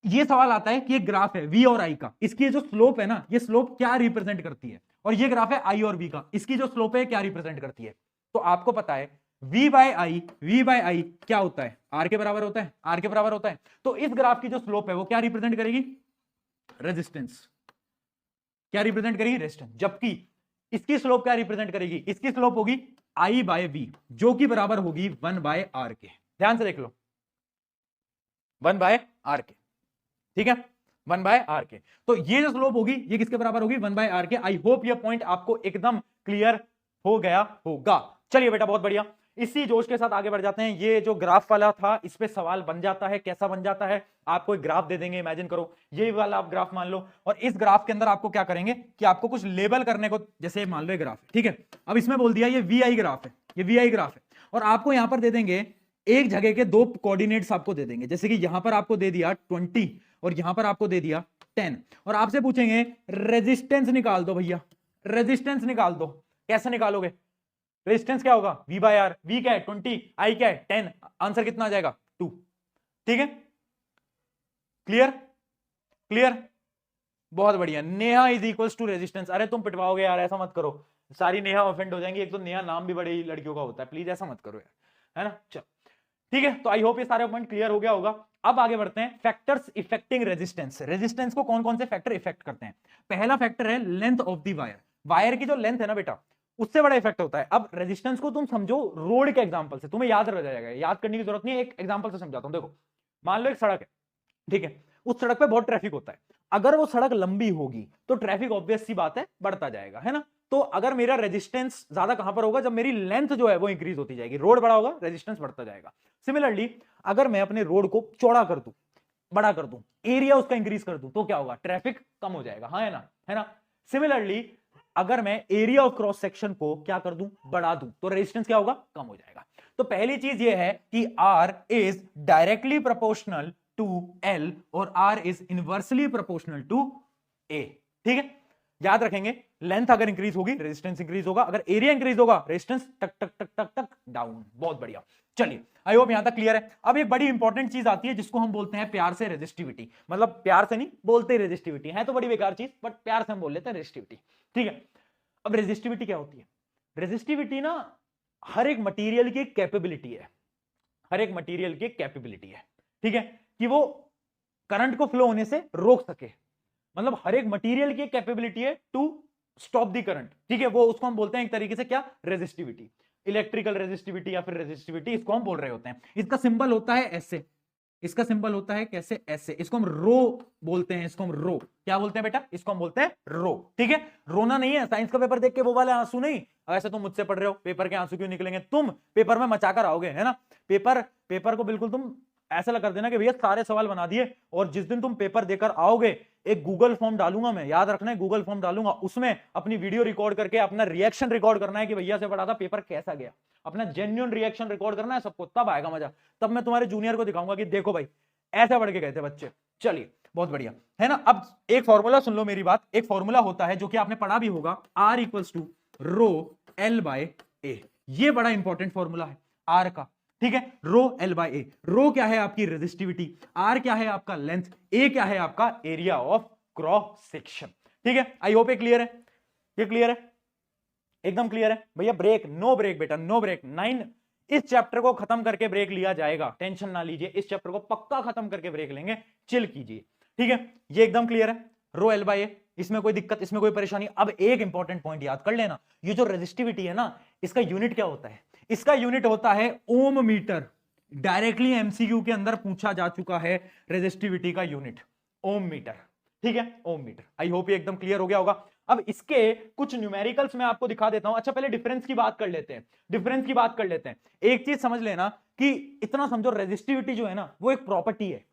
ये सवाल आता है कि एक ग्राफ है v और i का, इसकी जो स्लोप है ना, ये स्लोप क्या रिप्रेजेंट करती है, और ये ग्राफ है i और v का, इसकी जो स्लोप है क्या रिप्रेजेंट करती है। तो आपको पता है v बाय i क्या होता है, r के बराबर होता है, r के बराबर होता है। तो इस ग्राफ की जो स्लोप है वो क्या रिप्रेजेंट करेगी, रेजिस्टेंस। क्या रिप्रेजेंट करेगी, रेजिस्टेंस। जबकि इसकी स्लोप क्या रिप्रेजेंट करेगी, इसकी स्लोप होगी i बाय v, जो कि बराबर होगी 1 बाय r के। ध्यान से देख लो 1 बाय r के, ठीक है 1 बाय आर के। तो ये जो स्लोप होगी ये किसके बराबर होगी, 1 बाय आर के। आई होप ये पॉइंट आपको एकदम क्लियर हो गया होगा। चलिए बेटा बहुत बढ़िया, इसी जोश के साथ आगे बढ़ जाते हैं। ये जो ग्राफ वाला था इस पे सवाल बन जाता है, कैसा बन जाता है, आपको एक ग्राफ दे देंगे, इमेजिन करो ये वाला आप ग्राफ मान लो, और इस ग्राफ के अंदर आपको क्या करेंगे कि आपको कुछ लेबल करने को, जैसे मान लो ये ग्राफ है, ठीक है। अब इसमें बोल दिया ये वी आई ग्राफ है, ये वी आई ग्राफ है, और आपको यहां पर दे देंगे एक जगह के दो कोऑर्डिनेट्स आपको दे देंगे, जैसे कि यहां पर आपको दे दिया 20 और यहां पर आपको दे दिया 10, और आपसे पूछेंगे रेजिस्टेंस निकाल दो भैया, रेजिस्टेंस निकाल दो। कैसे निकालोगे, रेजिस्टेंस क्या होगा v बाय आर, v क्या है 20, i क्या है 10, आंसर कितना आ जाएगा 2। ठीक है क्लियर, क्लियर बहुत बढ़िया। Neha is equals to resistance. अरे तुम पिटवाओगे यार, ऐसा मत करो, सारी नेहा ऑफेंड हो जाएंगी। एक तो नेहा नाम भी बड़ी लड़कियों का होता है, प्लीज ऐसा मत करो यार, है ना। चलो ठीक है, तो आई होप ये सारे पॉइंट क्लियर हो गया होगा। अब आगे बढ़ते हैं, फैक्टर्स इफेक्टिंग रेजिस्टेंस। रेजिस्टेंस को कौन कौन से फैक्टर इफेक्ट करते हैं। पहला फैक्टर है length of the wire, wire की जो लेंथ है ना बेटा उससे बड़ा इफेक्ट होता है। अब रेजिस्टेंस को तुम समझो रोड के एग्जांपल से, तुम्हें याद रह जाएगा, याद करने की जरूरत नहीं है, एक एग्जांपल से समझाता हूं। देखो मान लो एक सड़क है, ठीक है, उस सड़क पे बहुत ट्रैफिक होता है। अगर वो सड़क लंबी होगी तो ट्रैफिक ऑब्वियस सी बात है बढ़ता जाएगा, है ना। तो अगर मेरा रेजिस्टेंस ज्यादा कहां पर होगा, जब मेरी लेंथ जो है वो इंक्रीज होती जाएगी, रोड बड़ा होगा रेजिस्टेंस बढ़ता जाएगा। सिमिलरली अगर मैं अपने रोड को चौड़ा कर दूं, बड़ा कर दूं, एरिया उसका इंक्रीज कर दूं, तो क्या होगा, ट्रैफिक कम हो जाएगा, हाँ है ना, है ना। सिमिलरली अगर मैं एरिया ऑफ क्रॉस सेक्शन को क्या कर दूं, बढ़ा दूं, तो रेजिस्टेंस क्या होगा, कम हो जाएगा। तो पहली चीज ये है कि R is directly proportional to L और R is inversely proportional to A। ठीक है, याद रखेंगे, लेंथ अगर इंक्रीज होगी रेजिस्टेंस इंक्रीज होगा, अगर एरिया इंक्रीज होगा रेजिस्टेंस टक टक टक टक टक डाउन। बहुत बढ़िया, चलिए आई होप यहां तक क्लियर है। अब एक बड़ी इंपॉर्टेंट चीज आती है जिसको हम बोलते हैं प्यार से रेजिस्टिविटी, मतलब प्यार से नहीं बोलते रेजिस्टिविटी, है तो बड़ी बेकार चीज बट प्यार से हम बोल लेते हैं रेजिस्टिविटी। ठीक है, अब रेजिस्टिविटी क्या होती है, रेजिस्टिविटी ना हर एक मटेरियल की कैपेबिलिटी है, हर एक मटेरियल की कैपेबिलिटी है, ठीक है, कि वो करंट को फ्लो होने से रोक सके। मतलब हर एक मटेरियल की कैपेबिलिटी है टू स्टॉप दी करंट, ठीक है, वो उसको हम बोलते हैं एक तरीके से क्या, रेजिस्टिविटी, इलेक्ट्रिकल रेजिस्टिविटी या फिर रेजिस्टिविटी, इसको हम बोल रहे होते हैं। इसका सिंबल होता है ऐसे, इसका सिंबल होता है कैसे, ऐसे, इसको हम रो बोलते हैं, इसको हम रो क्या बोलते हैं बेटा, इसको हम बोलते हैं रो। ठीक है, रोना नहीं है, साइंस का पेपर देख के वो वाले आंसू नहीं, ऐसे तुम मुझसे पढ़ रहे हो, पेपर के आंसू क्यों निकलेंगे, तुम पेपर में मचाकर आओगे, है ना। पेपर को बिल्कुल तुम ऐसा कर देना कि भैया सारे सवाल बना दिए, और जिस दिन तुम पेपर देकर आओगे एक गूगल फॉर्म डालूंगा मैं, याद रखना है गूगल फॉर्म डालूंगा, उसमें अपनी वीडियो रिकॉर्ड करके अपना रिएक्शन रिकॉर्ड करना है कि भैया से पढ़ा था, पेपर कैसा गया, अपना जेन्युइन रिएक्शन रिकॉर्ड करना है सबको, तब आएगा मजा, तब मैं तुम्हारे जूनियर को दिखाऊंगा कि देखो भाई ऐसा पढ़ के गए थे बच्चे। चलिए बहुत बढ़िया, है ना। अब एक फॉर्मूला सुन लो मेरी बात, एक फॉर्मूला होता है जो कि आपने पढ़ा भी होगा, R equals to rho L by A. ये बड़ा इंपॉर्टेंट फॉर्मूला है R का, ठीक है, रो L बाय ए। रो क्या है आपकी रेजिस्टिविटी, R क्या है आपका लेंथ, A क्या है आपका एरिया ऑफ क्रॉस सेक्शन। ठीक है, आई होप ये क्लियर है, ये क्लियर है, एकदम क्लियर है भैया। ब्रेक, नो ब्रेक बेटा, नो ब्रेक। 9 इस चैप्टर को खत्म करके ब्रेक लिया जाएगा, टेंशन ना लीजिए, इस चैप्टर को पक्का खत्म करके ब्रेक लेंगे, चिल कीजिए। ठीक है, ये एकदम क्लियर है, रो L बाय ए, इसमें कोई दिक्कत, इसमें कोई परेशानी। अब एक इंपॉर्टेंट पॉइंट याद कर लेना, ये जो रेजिस्टिविटी है ना, इसका यूनिट क्या होता है, इसका यूनिट होता है ओम मीटर। डायरेक्टली एमसीक्यू के अंदर पूछा जा चुका है रेजिस्टिविटी का यूनिट ओम मीटर। ठीक है, ओम मीटर। आई होप ये एकदम क्लियर हो गया होगा। अब इसके कुछ न्यूमेरिकल्स मैं आपको दिखा देता हूं। अच्छा पहले डिफरेंस की बात कर लेते हैं, डिफरेंस की बात कर लेते हैं। एक चीज समझ लेना कि इतना समझो, रेजिस्टिविटी जो है ना वो एक प्रॉपर्टी है,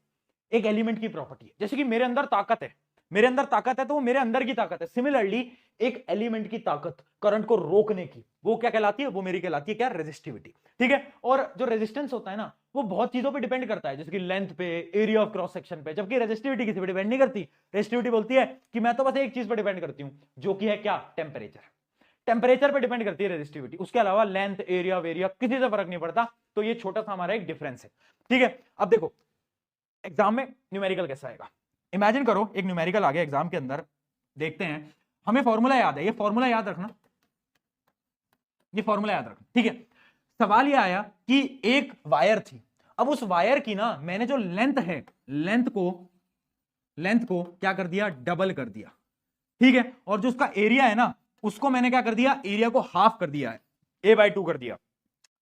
एक एलिमेंट की प्रॉपर्टी है। जैसे कि मेरे अंदर ताकत है, मेरे अंदर ताकत है तो वो मेरे अंदर की ताकत है। सिमिलरली एक एलिमेंट की ताकत करंट को रोकने की, वो क्या कहलाती है, वो मेरी कहलाती है क्या, रेजिस्टिविटी। ठीक है, और जो रेजिस्टेंस होता है ना वो बहुत चीजों पे डिपेंड करता है, जैसे कि लेंथ पे, एरिया ऑफ क्रॉस सेक्शन पे, जबकि रेजिस्टिविटी किसी पे डिपेंड नहीं करती। रेजिस्टिविटी बोलती है कि मैं तो बस एक चीज पे डिपेंड करती हूं, जो कि है क्या, टेम्परेचर। टेम्परेचर पे डिपेंड करती है रेजिस्टिविटी, उसके अलावा लेंथ, एरिया, वेरिया किसी से फर्क नहीं पड़ता। तो ये छोटा सा हमारा एक डिफरेंस है, ठीक है। अब देखो एग्जाम में न्यूमेरिकल कैसा आएगा। इमेजिन करो एक न्यूमेरिकल आ गया एग्जाम के अंदर, देखते हैं, हमें फॉर्मूला याद है, ये फॉर्मूला याद रखना, ये फॉर्मूला याद रखना, ठीक है। सवाल ये आया कि एक वायर थी, अब उस वायर की ना मैंने जो लेंथ है, लेंथ को क्या कर दिया, डबल कर दिया, ठीक है। और जो उसका एरिया है ना, उसको मैंने क्या कर दिया, एरिया को हाफ कर दिया है, a/2 कर दिया।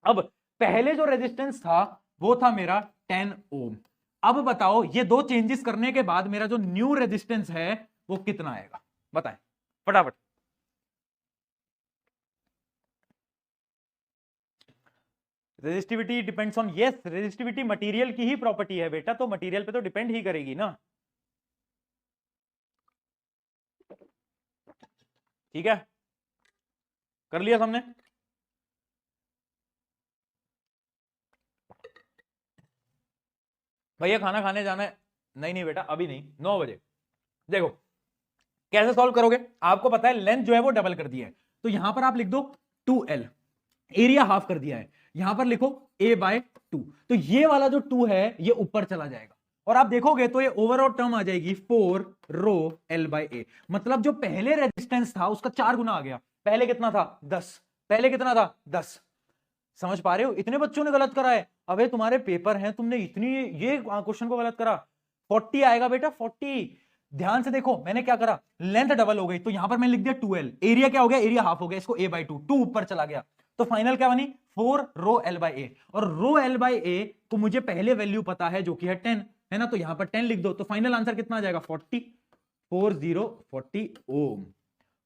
अब पहले जो रेजिस्टेंस था वो था मेरा 10 ओम। अब बताओ ये दो चेंजेस करने के बाद मेरा जो न्यू रेजिस्टेंस है वो कितना आएगा, बताएं फटाफट। Resistivity depends on, yes resistivity material की ही प्रॉपर्टी है बेटा, तो मटेरियल पे तो डिपेंड ही करेगी ना, ठीक है। कर लिया हमने। भैया खाना खाने जाना है, नहीं नहीं बेटा अभी नहीं, 9 बजे। देखो कैसे सॉल्व करोगे, आपको पता है लेंथ जो है वो डबल कर दिया है, तो यहां पर आप लिख दो 2l, एरिया हाफ कर दिया है, यहां पर लिखो a/2, तो ये वाला जो 2 है ये ऊपर चला जाएगा, और आप देखोगे तो ये ओवरऑल टर्म आ जाएगी 4 रो l/a, मतलब जो पहले रेजिस्टेंस था उसका 4 गुना आ गया। पहले कितना था 10, पहले कितना था 10, समझ पा रहे हो। इतने बच्चों ने गलत करा है, अबे तुम्हारे पेपर हैं, तुमने इतनी ये क्वेश्चन को गलत करा, 40 आएगा बेटा 40। ध्यान से देखो मैंने क्या करा, लेंथ डबल हो गई तो यहां पर मैंने लिख दिया 2l, एरिया क्या हो गया, एरिया हाफ हो गया, इसको a/2, 2 ऊपर चला गया, तो फाइनल क्या बनी 4 रो l/a, और रो l/a को मुझे पहले वैल्यू पता है जो कि है 10, है ना, तो यहां पर 10 लिख दो, तो फाइनल आंसर कितना आ जाएगा 40, 40 ओम,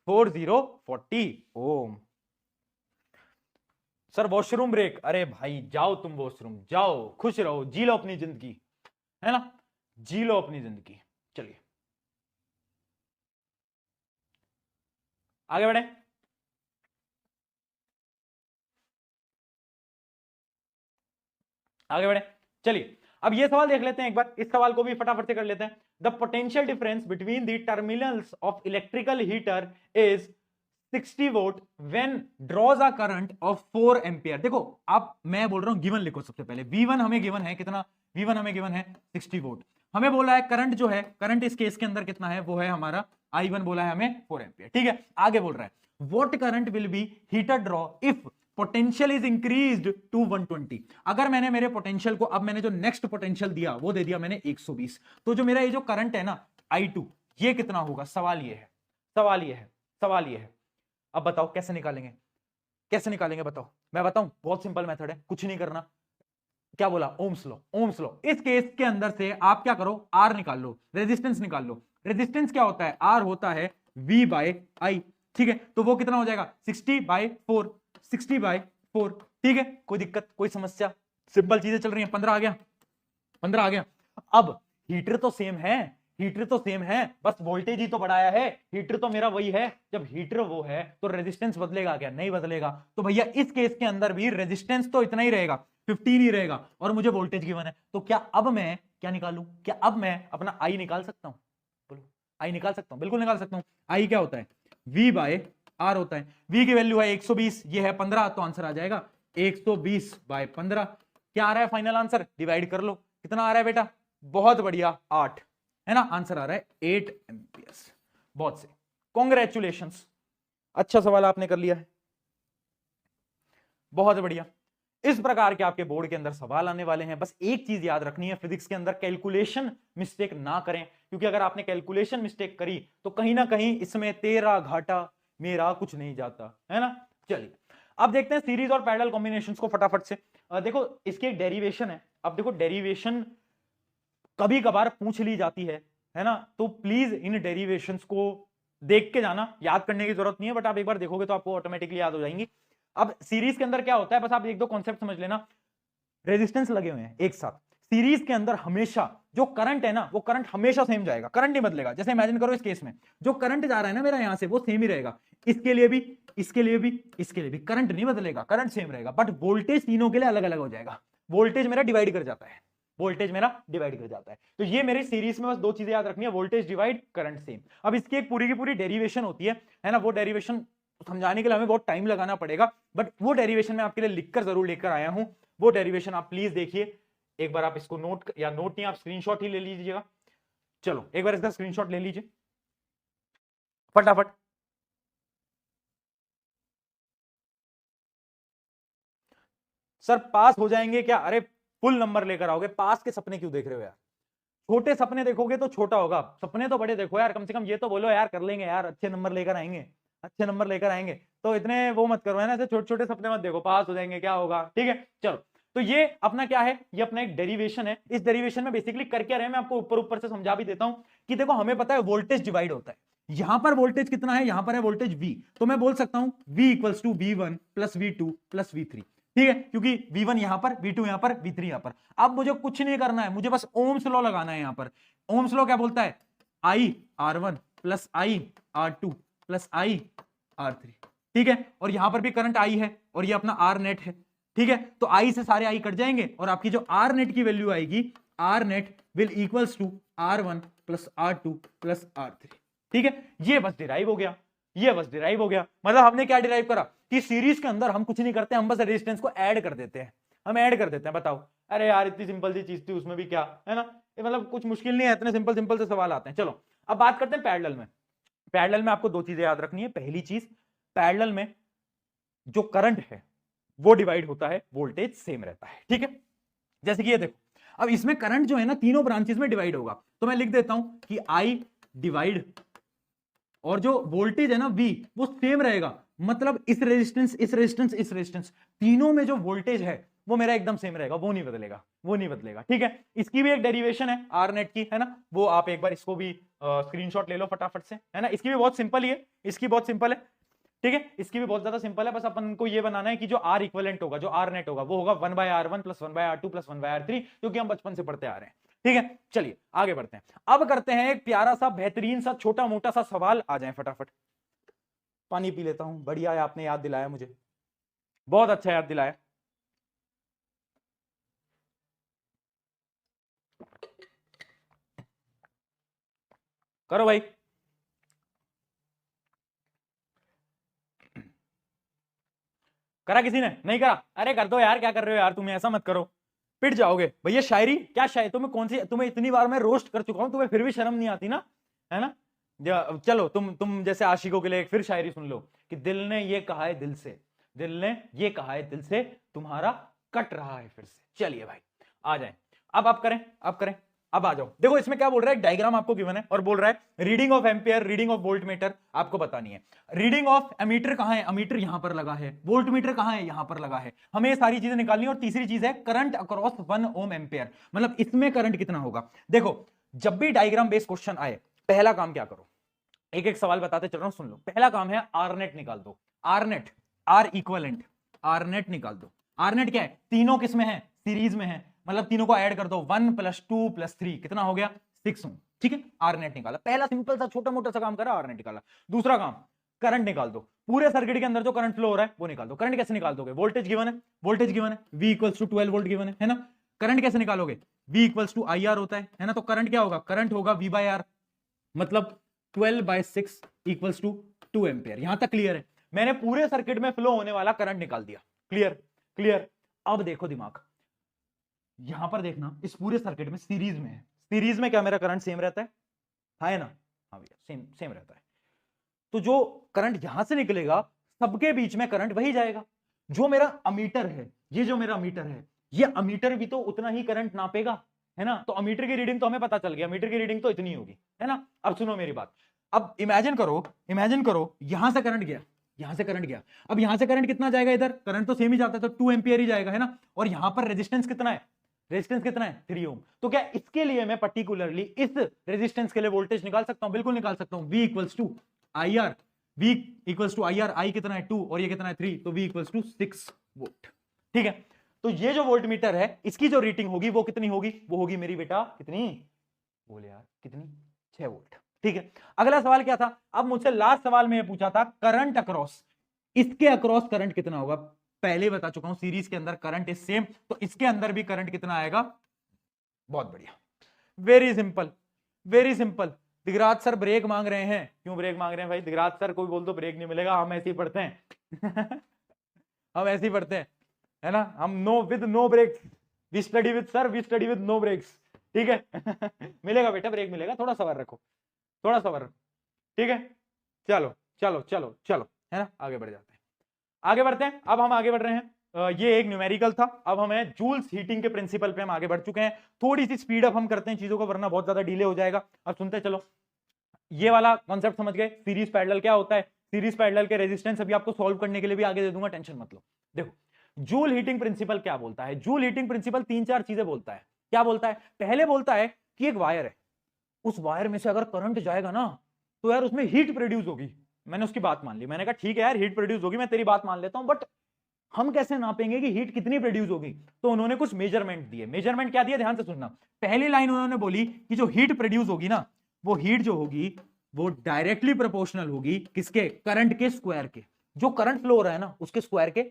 40 ओम। सर वॉशरूम ब्रेक, अरे भाई जाओ तुम वॉशरूम जाओ, खुश रहो, जी लो अपनी जिंदगी, है ना, जी लो अपनी जिंदगी। चलिए आगे बढ़े। आगे बढ़े, चलिए अब ये सवाल देख लेते हैं एक बार, इस सवाल को भी फटाफट से कर लेते हैं। The potential difference between the terminals of electrical heater is 60 volt when draws a current of 4 ampere. देखो आप, मैं बोल रहा हूं गिवन लिखो सबसे पहले, V1 हमें गिवन है कितना, V1 हमें गिवन है 60 वोल्ट, हमें बोला है करंट जो है, करंट इस केस के अंदर कितना है, वो है हमारा I1, बोला है हमें 4 एम्पियर, ठीक है। आगे बोल रहा है what current will be heater draw if potential is increased to 120। अगर मैंने मेरे पोटेंशियल को, अब मैंने जो नेक्स्ट पोटेंशियल दिया वो दे दिया मैंने 120, तो जो मेरा ये जो करंट है ना I2, ये कितना होगा, सवाल ये है, सवाल ये है, सवाल ये है। अब बताओ कैसे निकालेंगे, कैसे निकालेंगे बताओ, मैं बताऊं, बहुत सिंपल मेथड है, कुछ नहीं करना, क्या बोला, ओम्स लॉ, ओम्स लॉ। इस केस के अंदर से आप क्या करो, आर निकाल लो, रेजिस्टेंस निकाल लो। रेजिस्टेंस क्या होता है, आर होता है V/I, ठीक है, तो वो कितना हो जाएगा 60/4, 60/4, ठीक है। कोई दिक्कत, कोई समस्या, सिंपल चीजें चल रही हैं। 15 आ गया, 15 आ गया। अब हीटर तो सेम है, हीटर तो सेम है, बस वोल्टेज ही तो बढ़ाया है, हीटर तो मेरा वही है। जब हीटर वो है तो रेजिस्टेंस बदलेगा क्या, नहीं बदलेगा। तो भैया इस केस के अंदर भी रेजिस्टेंस तो इतना ही रहेगा, 15 ही रहेगा, और मुझे वोल्टेज गिवन है, तो क्या अब मैं क्या निकालूं, क्या अब मैं अपना आई निकाल सकता हूं, बोलो आई निकाल सकता हूं, बिल्कुल निकाल सकता हूं। आई क्या होता है, V/R होता है, V की वैल्यू है 120, ये है 15, तो आंसर आ जाएगा 120/15। क्या आ रहा है फाइनल आंसर, डिवाइड कर लो, कितना आ रहा है बेटा, बहुत बढ़िया 8, है ना, आंसर आ रहा है 8 एम्पियर्स। बहुत से कॉन्ग्रेचुलेशंस, अच्छा सवाल आपने कर लिया है, बहुत बढ़िया। इस प्रकार के आपके बोर्ड के अंदर सवाल आने वाले हैं, बस एक चीज याद रखनी है, फिजिक्स के अंदर कैलकुलेशन मिस्टेक ना करें, क्योंकि अगर आपने कैलकुलेशन मिस्टेक करी तो कहीं ना कहीं इसमें तेरा घाटा मेरा कुछ नहीं जाता, है ना। चलिए अब देखते हैं सीरीज और पैरेलल कॉम्बिनेशंस को फटाफट से। देखो इसकी एक डेरिवेशन है, अब देखो डेरिवेशन कभी कभार पूछ ली जाती है ना, तो प्लीज इन डेरिवेशंस को देख के जाना, याद करने की जरूरत नहीं है, बट आप एक बार देखोगे तो आपको ऑटोमेटिकली याद हो जाएंगी। अब सीरीज के अंदर क्या होता है, बस आप एक दो कॉन्सेप्ट समझ लेना, रेजिस्टेंस लगे हुए हैं एक साथ, सीरीज के अंदर हमेशा जो करंट है ना, वो करंट हमेशा सेम जाएगा, करंट नहीं बदलेगा। जैसे इमेजिन करो इस केस में जो करंट जा रहा है ना मेरा यहां से, वो सेम ही रहेगा, इसके लिए भी, इसके लिए भी, इसके लिए भी, करंट नहीं बदलेगा, करंट सेम रहेगा, बट वोल्टेज तीनों के लिए अलग अलग हो जाएगा, वोल्टेज मेरा डिवाइड कर जाता है, वोल्टेज मेरा डिवाइड कर जाता है। तो ये मेरी सीरीज में बस दो चीजें याद रखनी है, वोल्टेज डिवाइड, करंट सेम। अब इसकी एक पूरी की पूरी डेरिवेशन होती है ना, वो डेरिवेशन समझाने के लिए हमें बहुत टाइम लगाना पड़ेगा, बट वो डेरिवेशन मैं आपके लिए लिखकर जरूर लेकर आया हूं। वो डेरिवेशन आप प्लीज देखिए एक बार, आप इसको नोट, या नोट नहीं, आप स्क्रीनशॉट ही ले लीजिएगा। चलो एक बार इसका स्क्रीनशॉट ले लीजिए फटाफट। सर पास हो जाएंगे क्या? अरे फुल नंबर लेकर आओगे, पास के सपने क्यों देख रहे हो यार? छोटे सपने देखोगे तो छोटा होगा, सपने तो बड़े देखो यार, कम से कम ये तो बोलो यार कर लेंगे यार, अच्छे नंबर लेकर आएंगे, अच्छे नंबर लेकर आएंगे। तो इतने वो मत करो है ना, ऐसे छोटे छोटे सपने मत देखो, पास हो जाएंगे क्या होगा, ठीक है। चलो तो ये अपना क्या है, ये अपना एक डेरिवेशन है। इस डेरिवेशन में बेसिकली कर क्या रहे हैं, मैं आपको ऊपर ऊपर से समझा भी देता हूं कि देखो हमें पता है वोल्टेज डिवाइड होता है, यहां पर वोल्टेज कितना है, यहां पर है वोल्टेज V, तो मैं बोल सकता हूं V equals to V1 plus V2 plus V3, ठीक है, क्योंकि V1 यहां पर, V2 यहां पर, V3 यहां पर। अब मुझे कुछ नहीं करना है, मुझे बस ओम्स लॉ लगाना है। यहां पर ओम्स लॉ क्या बोलता है, I R1 plus I R2 plus I R3, ठीक है, और यहां पर भी करंट I है और ये अपना R नेट है, ठीक है। तो I से सारे I कट जाएंगे और आपकी जो R नेट की वैल्यू आएगी, R net will equals to R1 plus R2 plus R3, ठीक है। ये बस डिराइव हो गया, ये बस डिराइव हो गया। मतलब हमने क्या डिराइव करा कि सीरीज के अंदर हम कुछ नहीं करते, हम बस रेजिस्टेंस को ऐड कर देते हैं, हम ऐड कर देते हैं। बताओ, अरे यार इतनी सिंपल सी चीज थी, उसमें भी क्या है ना, मतलब कुछ मुश्किल नहीं है, इतने सिंपल सिंपल से सवाल आते हैं। चलो अब बात करते हैं पैरेलल में। पैरेलल में आपको दो चीजें याद रखनी है। पहली चीज, पैरेलल में जो करंट है वो डिवाइड होता है, वोल्टेज सेम रहता है, ठीक है। जैसे कि ये देखो, अब इसमें करंट जो है ना तीनों ब्रांचेस में डिवाइड होगा, तो मैं लिख देता हूं कि आई डिवाइड, और जो वोल्टेज है ना V वो सेम रहेगा। मतलब इस रेजिस्टेंस, इस रेजिस्टेंस, इस रेजिस्टेंस, तीनों में जो वोल्टेज है वो मेरा एकदम सेम रहेगा, वो नहीं बदलेगा, वो नहीं बदलेगा, ठीक है। इसकी भी एक डेरिवेशन है आर नेट की, है ना, वो आप एक बार इसको भी स्क्रीनशॉट ले लो फटाफट से, है ना। इसकी भी बहुत सिंपल ही है, इसकी बहुत सिंपल है, ठीक है, इसकी भी बहुत ज्यादा सिंपल है। बस अपन को ये बनाना है कि जो आर इक्विवेलेंट होगा, जो आर नेट होगा, वो होगा 1/R1 plus 1/R2 plus 1/R3, क्योंकि हम बचपन से पढ़ते आ रहे हैं, ठीक है। चलिए आगे बढ़ते हैं। अब करते हैं एक प्यारा सा बेहतरीन सा छोटा मोटा सा सवाल। आ जाए फटाफट, पानी पी लेता हूं। बढ़िया है, आपने याद दिलाया मुझे, बहुत अच्छा याद दिलाया। करो भाई, करा किसी ने? नहीं करा? अरे कर दो यार, क्या कर रहे हो यार, तुम्हें ऐसा मत करो, पिट जाओगे भैया। शायरी क्या शायरी, तुम्हें कौन सी, तुम्हें इतनी बार मैं रोस्ट कर चुका हूं, तुम्हें फिर भी शर्म नहीं आती ना, है ना। चलो तुम जैसे आशिकों के लिए एक फिर शायरी सुन लो कि दिल ने ये कहा है दिल से, दिल ने ये कहा है दिल से, तुम्हारा कट रहा है फिर से। चलिए भाई आ जाए, अब आप करें, अब करें, अब आ जाओ। देखो इसमें क्या बोल रहा है, डायग्राम आपको गिवन है और बोल रहा है reading of ampere, reading of volt meter आपको बतानी है। रीडिंग ऑफ एमीटर कहां है, अमीटर यहां पर लगा है, वोल्ट मीटर कहां है, यहां पर लगा है। हमें ये सारी चीजें निकालनी है। और तीसरी चीज है करंट अक्रॉस 1 ओम एम्पियर, मतलब इसमें करंट कितना होगा। देखो जब भी डायग्राम बेस्ड क्वेश्चन आए, पहला काम क्या करो, एक एक सवाल बताते चल रहा हूं, सुन लो। पहला काम है आर नेट निकाल दो, R net, R equivalent, R net निकाल दो। आर नेट क्या है, तीनों किसमें है, सीरीज में है, मतलब तीनों को ऐड कर दो, 1 + 2 + 3 कितना हो गया, 6 ओम, ठीक है। आर नेट निकाला, पहला सिंपल सा छोटा मोटा सा काम करा, आर नेट निकाला। दूसरा काम, करंट निकाल दो, पूरे सर्किट के अंदर जो करंट फ्लो हो रहा है वो निकाल दो। करंट कैसे निकाल दोगे, वोल्टेज गिवन है, वोल्टेज गिवन है, V = 12 वोल्ट गिवन है ना। करंट कैसे निकालोगे, V = IR होता है ना। तो करंट क्या होगा, करंट होगा V/R, मतलब 12/6 = 2 एम्पियर। यहां तक क्लियर है, मैंने पूरे सर्किट में फ्लो होने वाला करंट निकाल दिया। Clear, clear. अब देखो दिमाग, यहां पर देखना, इस पूरे सर्किट में सीरीज में है, सीरीज में क्या मेरा करंट सेम रहता है ना, हाँ भैया सेम सेम रहता है। तो जो करंट यहां से निकलेगा, सबके बीच में करंट वही जाएगा। जो मेरा अमीटर है, ये जो मेरा अमीटर है, ये अमीटर भी तो उतना ही करंट नापेगा, है ना। तो अमीटर की रीडिंग तो हमें पता चल गया, अमीटर की रीडिंग तो इतनी होगी, है ना। अब सुनो मेरी बात, अब इमेजिन करो, इमेजिन करो यहां से करंट गया, यहां से करंट गया, अब यहां से करंट कितना जाएगा, इधर करंट तो सेम ही जाता है, तो 2 एम्पियर ही जाएगा, है ना। और यहां पर रेजिस्टेंस कितना है, रेजिस्टेंस कितना है, 3 ओम। तो क्या इसके लिए मैं पर्टिकुलरली इस रेजिस्टेंस के लिए वोल्टेज निकाल सकता हूं, बिल्कुल निकाल सकता हूं। V = IR, V = IR, I कितना है 2 और ये कितना है 3, तो V = 6 वोल्ट, ठीक है। तो ये जो वोल्ट मीटर है, इसकी जो रीडिंग होगी वो कितनी होगी, वो होगी मेरी बेटा कितनी, बोले यार कितनी, 6 वोल्ट, ठीक है। अगला सवाल क्या था, अब मुझसे लास्ट सवाल में ये पूछा था करंट अक्रॉस, इसके अक्रॉस करंट कितना होगा। पहले बता चुका हूं सीरीज के अंदर करंट इज सेम, तो इसके अंदर भी करंट कितना आएगा। बहुत बढ़िया, very simple, very simple. Digraj sir break मांग रहे हैं, क्यों ब्रेक मांग रहे हैं भाई? दिगराज सर कोई बोल तो ब्रेक नहीं मिलेगा, हम ऐसे ही पढ़ते हैं हम ऐसे ही पढ़ते हैं, है ना, हम no with no breaks, we study with sir, we study with no breaks, ठीक है मिलेगा बेटा, ब्रेक मिलेगा, थोड़ा सबर रखो, थोड़ा सबर रखो, ठीक है। चलो चलो चलो चलो, है ना, आगे बढ़ जाते हैं, आगे बढ़ते हैं। अब हम आगे बढ़ रहे हैं, ये एक न्यूमेरिकल था, अब हमें जूल्स हीटिंग के प्रिंसिपल पे हम आगे बढ़ चुके हैं। थोड़ी सी स्पीड अप हम करते हैं चीजों को, वरना बहुत ज्यादा डिले हो जाएगा। अब सुनते चलो, ये वाला कॉन्सेप्ट समझ गए, सीरीज पैरेलल क्या होता है, सीरीज पैरेलल के रेजिस्टेंस अभी आपको सॉल्व करने के लिए भी आगे दे दूंगा, टेंशन मत लो। देखो जूल हीटिंग प्रिंसिपल क्या बोलता है, जूल हीटिंग प्रिंसिपल 3-4 चीजें बोलता है। क्या बोलता है? पहले बोलता है कि एक वायर है, उस वायर में से अगर करंट जाएगा ना तो यार उसमें हीट प्रोड्यूस होगी। मैंने उसकी बात मान ली, मैंने कहा ठीक है यार हीट प्रोड्यूस होगी, मैं तेरी बात मान लेता हूं, बट हम कैसे नापेंगे कि हीट कितनी प्रोड्यूस होगी? तो उन्होंने कुछ मेजरमेंट दिए। मेजरमेंट क्या दिए, ध्यान से सुनना। पहली लाइन उन्होंने बोली कि जो हीट प्रोड्यूस होगी ना, वो हीट जो होगी वो डायरेक्टली प्रोपोर्शनल होगी किसके? करंट के स्क्वायर के। जो करंट फ्लो हो रहा है ना उसके स्क्वायर के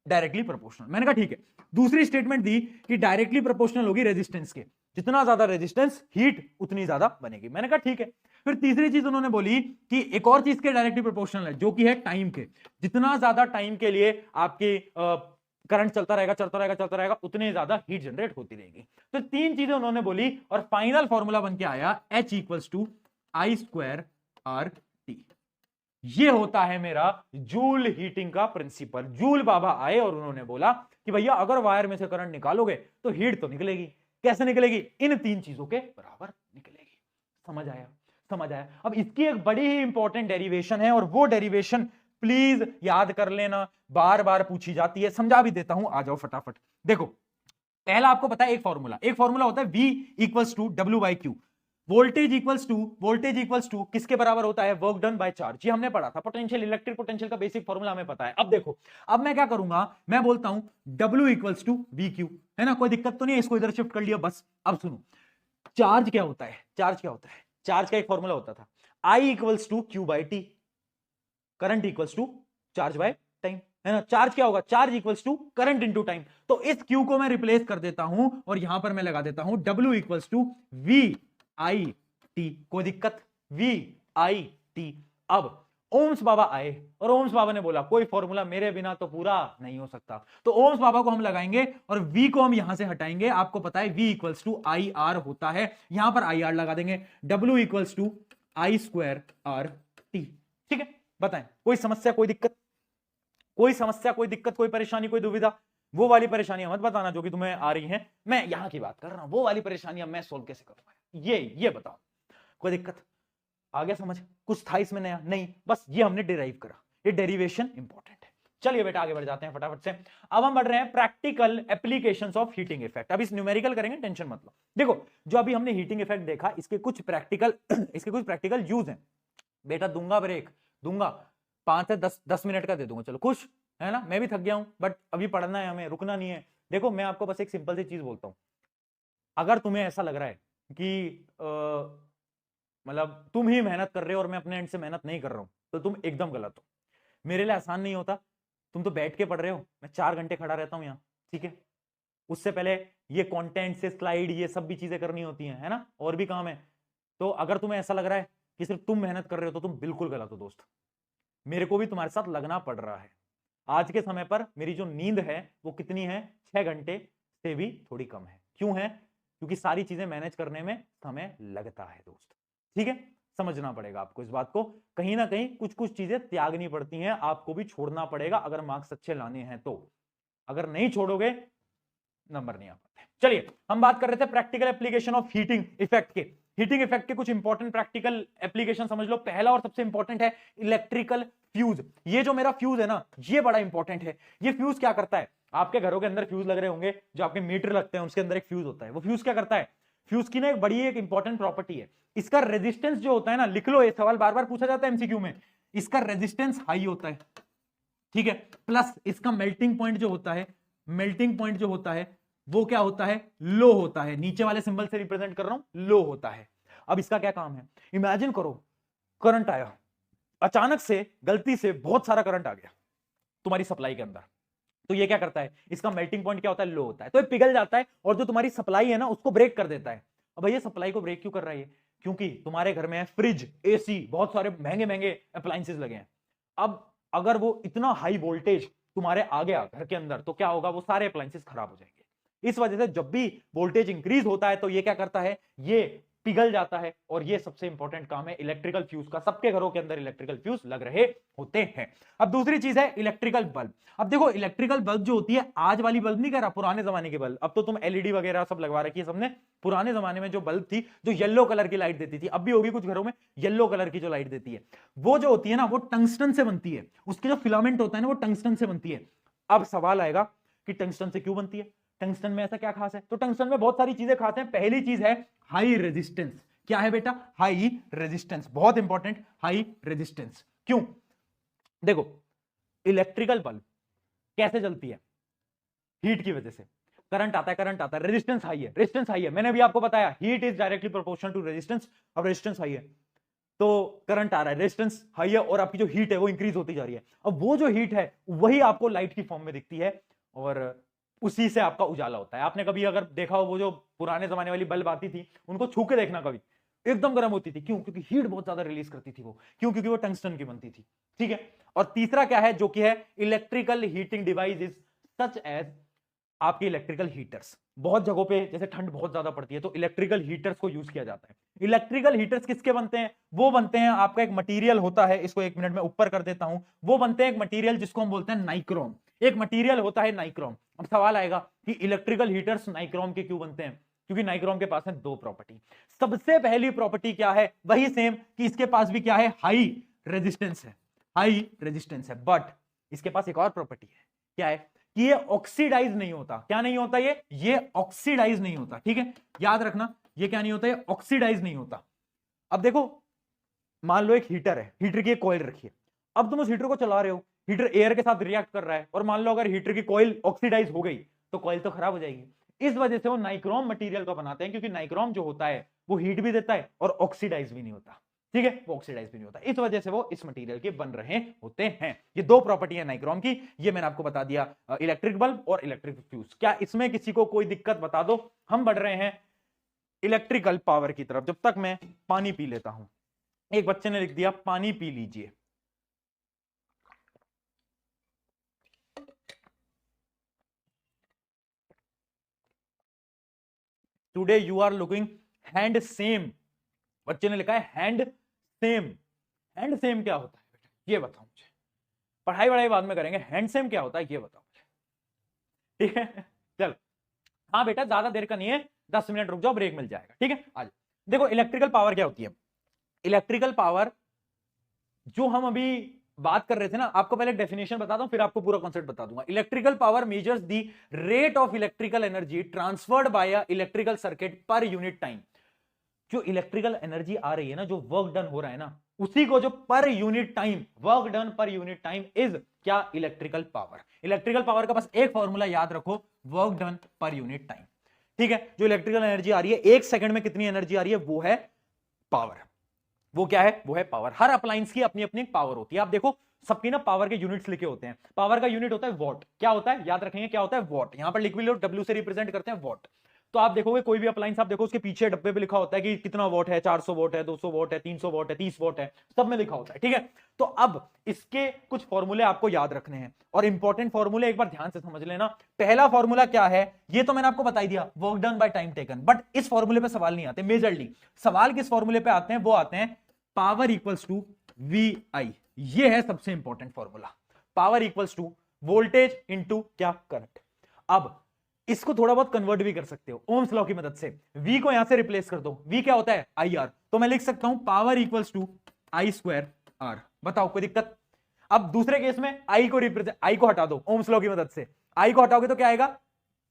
डायरेक्टली प्रोपोर्शनल। मैंने कहा ठीक है। दूसरी स्टेटमेंट दी कि डायरेक्टली प्रोपोर्शनल होगी रेजिस्टेंस के, जितना ज्यादा रेजिस्टेंस हीट उतनी ज्यादा बनेगी। मैंने कहा ठीक है। फिर तीसरी चीज उन्होंने बोली कि एक और चीज के डायरेक्टली प्रोपोर्शनल है, जो कि है टाइम के। जितना ज्यादा टाइम के लिए आपकी करंट चलता रहेगा चलता रहेगा चलता रहेगा, उतनी ज्यादा हीट जनरेट होती रहेगी। तो तीन चीजें उन्होंने बोली और फाइनल फॉर्मूला बन के आया H=I²R_T। ये होता है मेरा जूल हीटिंग का प्रिंसिपल। जूल बाबा आए और उन्होंने बोला कि भैया अगर वायर में से करंट निकालोगे तो हीट तो निकलेगी। कैसे निकलेगी? इन तीन चीजों के बराबर निकलेगी। समझ आया? समझ आया। अब इसकी एक बड़ी ही इंपॉर्टेंट डेरिवेशन है और वो डेरिवेशन प्लीज याद कर लेना, बार बार पूछी जाती है। समझा भी देता हूं, आ जाओ फटाफट। देखो पहला आपको पता है एक फॉर्मूला होता है V=W/Q। वोल्टेज इक्वल्स टू किसके बराबर होता है? Work done by charge. ये हमने पढ़ा था, पोटेंशियल, इलेक्ट्रिक पोटेंशियल का बेसिक फॉर्मूला हमें पता है। अब देखो, अब मैं क्या करूंगा, मैं बोलता हूं W=VQ, है ना, कोई दिक्कत तो नहीं है, इसको इधर शिफ्ट कर लिया बस। अब सुनो, चार्ज क्या होता है? चार्ज क्या होता है? चार्ज का एक फॉर्मूला होता था I=Q/T, current equals to charge by time, है ना। चार्ज क्या होगा? Charge equals to current into time. तो इस Q को मैं रिप्लेस कर देता हूं और यहां पर मैं लगा देता हूं W=VIT। कोई दिक्कत? VIT। अब ओम्स बाबा आए और ओम्स बाबा ने बोला कोई फॉर्मूला मेरे बिना तो पूरा नहीं हो सकता। तो ओम्स बाबा को हम लगाएंगे और V को हम यहां से हटाएंगे। आपको पता है V=IR होता है, यहां पर IR लगा देंगे। W=I²RT। ठीक है, बताएं कोई समस्या, कोई दिक्कत? कोई समस्या, कोई दिक्कत, कोई परेशानी, कोई दुविधा? वो वाली परेशानियां मत बताना जो कि तुम्हें आ रही हैं, मैं यहां की बात कर रहा हूं। वो वाली परेशानियां मैं सोल्व कैसे करूंगा, ये बताओ। कोई दिक्कत? आ गया समझ? कुछ था इसमें नया? नहीं, बस ये हमने डिराइव करा, ये डेरिवेशन इंपॉर्टेंट है। चलिए बेटा आगे बढ़ जाते हैं फटाफट से। अब हम बढ़ रहे हैं practical applications of heating effect. अब इस न्यूमेरिकल करेंगे, टेंशन मत लो। देखो जो अभी हमने हीटिंग इफेक्ट देखा, इसके कुछ प्रैक्टिकल यूज हैं। बेटा दूंगा ब्रेक, दूंगा 5 से 10 मिनट का दे दूंगा, चलो खुश है ना। मैं भी थक गया हूं, बट अभी पढ़ना है, हमें रुकना नहीं है। देखो मैं आपको बस एक सिंपल सी चीज बोलता हूं, अगर तुम्हें ऐसा लग रहा है कि मतलब तुम ही मेहनत कर रहे हो और मैं अपने एंड से मेहनत नहीं कर रहा हूं, तो तुम एकदम गलत हो। मेरे लिए आसान नहीं होता, तुम तो बैठ के पढ़ रहे हो, मैं 4 घंटे खड़ा रहता हूं यहाँ, ठीक है। उससे पहले ये कंटेंट से स्लाइड, ये सब भी चीजें करनी होती हैं, है ना, और भी काम है। तो अगर तुम्हें ऐसा लग रहा है कि सिर्फ तुम मेहनत कर रहे हो तो तुम बिल्कुल गलत हो दोस्त। मेरे को भी तुम्हारे साथ लगना पड़ रहा है। आज के समय पर मेरी जो नींद है वो कितनी है? 6 घंटे से भी थोड़ी कम है। क्यों है? क्योंकि सारी चीजें मैनेज करने में समय लगता है दोस्त, ठीक है। समझना पड़ेगा आपको इस बात को, कहीं ना कहीं कुछ कुछ चीजें त्यागनी पड़ती हैं, आपको भी छोड़ना पड़ेगा अगर मार्क्स अच्छे लाने हैं तो। अगर नहीं छोड़ोगे नंबर नहीं आ पाते। चलिए हम बात कर रहे थे practical application of heating effect के। हीटिंग इफेक्ट के कुछ इंपॉर्टेंट प्रैक्टिकल एप्लीकेशन समझ लो। पहला और सबसे इंपॉर्टेंट है इलेक्ट्रिकल फ्यूज। ये जो मेरा फ्यूज है ना, ये बड़ा इंपॉर्टेंट है। ये फ्यूज क्या करता है? आपके घरों के अंदर फ्यूज लग रहे होंगे, जो आपके मीटर लगते हैं उसके अंदर एक फ्यूज होता है। वो फ्यूज क्या करता है? फ्यूज की ना एक बड़ी एक इंपॉर्टेंट प्रॉपर्टी है, इसका रेजिस्टेंस जो होता है ना, लिख लो, ये सवाल बार बार पूछा जाता है एमसीक्यू में, इसका रेजिस्टेंस हाई होता है, ठीक है। प्लस इसका मेल्टिंग पॉइंट जो होता है, मेल्टिंग पॉइंट जो होता है वो क्या होता है? लो होता है। नीचे वाले सिंबल से रिप्रेजेंट कर रहा हूं, लो होता है। अब इसका क्या काम है? इमेजिन करो करंट आया, अचानक से गलती से बहुत सारा करंट आ गया तुम्हारी सप्लाई के अंदर, तो ये क्या करता है? इसका मेल्टिंग पॉइंट क्या होता है? लो होता है। तो ये पिघल जाता है और जो तुम्हारी सप्लाई है ना उसको ब्रेक कर देता है। अब भैया सप्लाई को ब्रेक क्यों कर रहा है? क्योंकि तुम्हारे घर में है फ्रिज, एसी, बहुत सारे महंगे महंगे अप्लायंसेस लगे हैं। अब अगर वो इतना हाई वोल्टेज तुम्हारे आ गया घर के अंदर तो क्या होगा, वो सारे अप्लायंसेस खराब हो जाएंगे। इस वजह से जब भी वोल्टेज इंक्रीज होता है तो ये क्या करता है, ये पिघल जाता है। और ये सबसे इंपॉर्टेंट काम है इलेक्ट्रिकल फ्यूज का। सबके घरों के अंदर इलेक्ट्रिकल फ्यूज लग रहे होते हैं। अब दूसरी चीज है इलेक्ट्रिकल बल्ब। अब देखो इलेक्ट्रिकल बल्ब जो होती है, आज वाली बल्ब नहीं कह रहा, पुराने जमाने की बल्ब। अब तो तुम एलईडी वगैरह सब लगवा रखी है सबने। पुराने जमाने में जो बल्ब थी, जो येलो कलर की लाइट देती थी, अब भी होगी कुछ घरों में येलो कलर की जो लाइट देती है, वो जो होती है ना, वो टंगस्टन से बनती है। उसके जो फिलामेंट होता है ना, वो टंगस्टन से बनती है। अब सवाल आएगा कि टंगस्टन से क्यों बनती है, टंगस्टन में ऐसा क्या खास है? तो टंगस्टन में बहुत सारी चीजें खास हैं। पहली चीज है हाई रेजिस्टेंस। क्या है बेटा? हाई रेजिस्टेंस, बहुत इंपॉर्टेंट, हाई रेजिस्टेंस। क्यों? देखो इलेक्ट्रिकल बल्ब कैसे जलती है? हीट की वजह से करंट आता है, करंट आता है, रेजिस्टेंस हाई है, रेजिस्टेंस हाई है। मैंने भी आपको बताया heat is directly proportional to resistance. अब रेजिस्टेंस हाई है तो करंट आ रहा है, रेजिस्टेंस हाई है, और आपकी जो हीट है वो इंक्रीज होती जा रही है। अब वो जो हीट है वही आपको लाइट की फॉर्म में दिखती है और उसी से आपका उजाला होता है। आपने कभी अगर देखा हो, वो जो पुराने जमाने वाली बल्ब आती थी, उनको छू के देखना कभी, एकदम गर्म होती थी। क्यों? क्योंकि हीट बहुत ज्यादा रिलीज करती थी वो। क्यों? क्योंकि वो टंगस्टन की बनती थी। ठीक है। और तीसरा क्या है, जो कि है electrical heating device is such as आपके इलेक्ट्रिकल हीटर्स। बहुत जगहों पे जैसे ठंड बहुत ज्यादा पड़ती है तो इलेक्ट्रिकल हीटर्स को यूज किया जाता है। इलेक्ट्रिकल हीटर्स किसके बनते हैं? वो बनते हैं, आपका एक मटेरियल होता है, इसको 1 मिनट में ऊपर कर देता हूं। वो बनते हैं एक मटेरियल जिसको हम बोलते हैं नाइक्रोम। एक मटेरियल होता है नाइक्रोम। अब सवाल आएगा कि इलेक्ट्रिकल हीटर्स नाइक्रोम के क्यों बनते हैं? क्योंकि नाइक्रोम के पास है 2 प्रॉपर्टी। सबसे पहली प्रॉपर्टी क्या है? वही सेम कि इसके पास भी क्या है? हाई रेजिस्टेंस है, हाई रेजिस्टेंस है। बट इसके पास एक और प्रॉपर्टी है। क्या है? कि ये ऑक्सीडाइज नहीं होता। क्या नहीं होता? ये ऑक्सीडाइज नहीं होता। ठीक है, याद रखना, ये क्या नहीं होता? ये ऑक्सीडाइज नहीं होता। अब देखो, मान लो एक हीटर है, हीटर की एक कॉइल रखी है। अब तुम उस हीटर को चला रहे हो, हीटर एयर के साथ रिएक्ट कर रहा है, और मान लो अगर हीटर की कॉइल ऑक्सीडाइज हो गई तो कॉइल तो खराब हो जाएगी। इस वजह से वो नाइक्रोम मटेरियल का बनाते हैं, क्योंकि नाइक्रोम जो होता है वो हीट भी देता है और ऑक्सीडाइज भी नहीं होता। ठीक है, वो ऑक्सीडाइज भी नहीं होता। इस वजह से वो इस मटेरियल के बन रहे होते हैं। ये 2 प्रॉपर्टी है नाइक्रोम की, ये मैंने आपको बता दिया। इलेक्ट्रिक बल्ब और इलेक्ट्रिक फ्यूज। क्या इसमें किसी को कोई दिक्कत? बता दो। हम बढ़ रहे हैं इलेक्ट्रिकल पावर की तरफ। जब तक मैं पानी पी लेता हूं। एक बच्चे ने लिख दिया पानी पी लीजिए। Today you are looking handsome. बच्चे ने लिखा है हैंड सेम। हैंड सेम क्या होता है बेटा, ये बताओ मुझे। पढ़ाई वढ़ाई बाद में करेंगे, हैंड सेम क्या होता है ये बताओ मुझे। ठीक है, चल। हाँ बेटा, ज्यादा देर का नहीं है, 10 मिनट रुक जाओ, ब्रेक मिल जाएगा। ठीक है, आज देखो इलेक्ट्रिकल पावर क्या होती है। इलेक्ट्रिकल पावर जो हम अभी बात कर रहे थे ना, आपको पहले डेफिनेशन बता दूं, फिर आपको पूरा कॉन्सेप्ट बता दूंगा। Electrical power measures the rate of electrical energy transferred by a electrical circuit पर यूनिट टाइम। जो इलेक्ट्रिकल एनर्जी आ रही है ना, जो वर्क डन हो रहा है ना, उसी को जो per unit time, work done per unit time is क्या? Electrical power. इलेक्ट्रिकल पावर का बस एक फॉर्मूला याद रखो, work done per unit time. ठीक है, जो इलेक्ट्रिकल एनर्जी आ रही है, 1 सेकंड में कितनी एनर्जी आ रही है, वो है पावर। वो क्या है? वो है पावर। हर अप्लायंस की अपनी अपनी पावर होती है। आप देखो, सबकी ना पावर के यूनिट्स लिखे होते हैं। पावर का यूनिट होता है वॉट। क्या होता है? याद रखेंगे, क्या होता है? वॉट। यहां पर लिख भी लो, डब्ल्यू से रिप्रेजेंट करते हैं वॉट। तो आप देखोगे कोई भी अप्लायंस, आप देखो उसके पीछे डब्बे पे लिखा होता है कि कितना वॉट है, 400 वॉट है, 200 वॉट है, 300 वॉट है, 30 वॉट है, सब में लिखा होता है। ठीक है, तो अब इसके कुछ फॉर्मूले आपको याद रखने हैं, और इंपॉर्टेंट फॉर्मूले एक बार ध्यान से समझ लेना। पहला फॉर्मूला क्या है, ये तो मैंने आपको बता ही दिया, work done by time taken. But इस फॉर्मूले पे सवाल नहीं आते मेजरली। सवाल किस फॉर्मूले पे आते हैं? वो आते हैं power equals to V I. ये है सबसे important formula. Power equals to voltage into क्या? करंट। अब इसको थोड़ा बहुत कन्वर्ट भी कर सकते हो ओम्स लॉ की मदद से। V को यहां से रिप्लेस कर दो। V क्या होता है? IR। तो मैं लिख सकता हूं power equals to I square R। बताओ कोई दिक्कत? अब दूसरे केस में I को रिप्रेजेंट, I को हटा दो ओम्स लॉ की मदद से। I को हटाओगे तो क्या आएगा?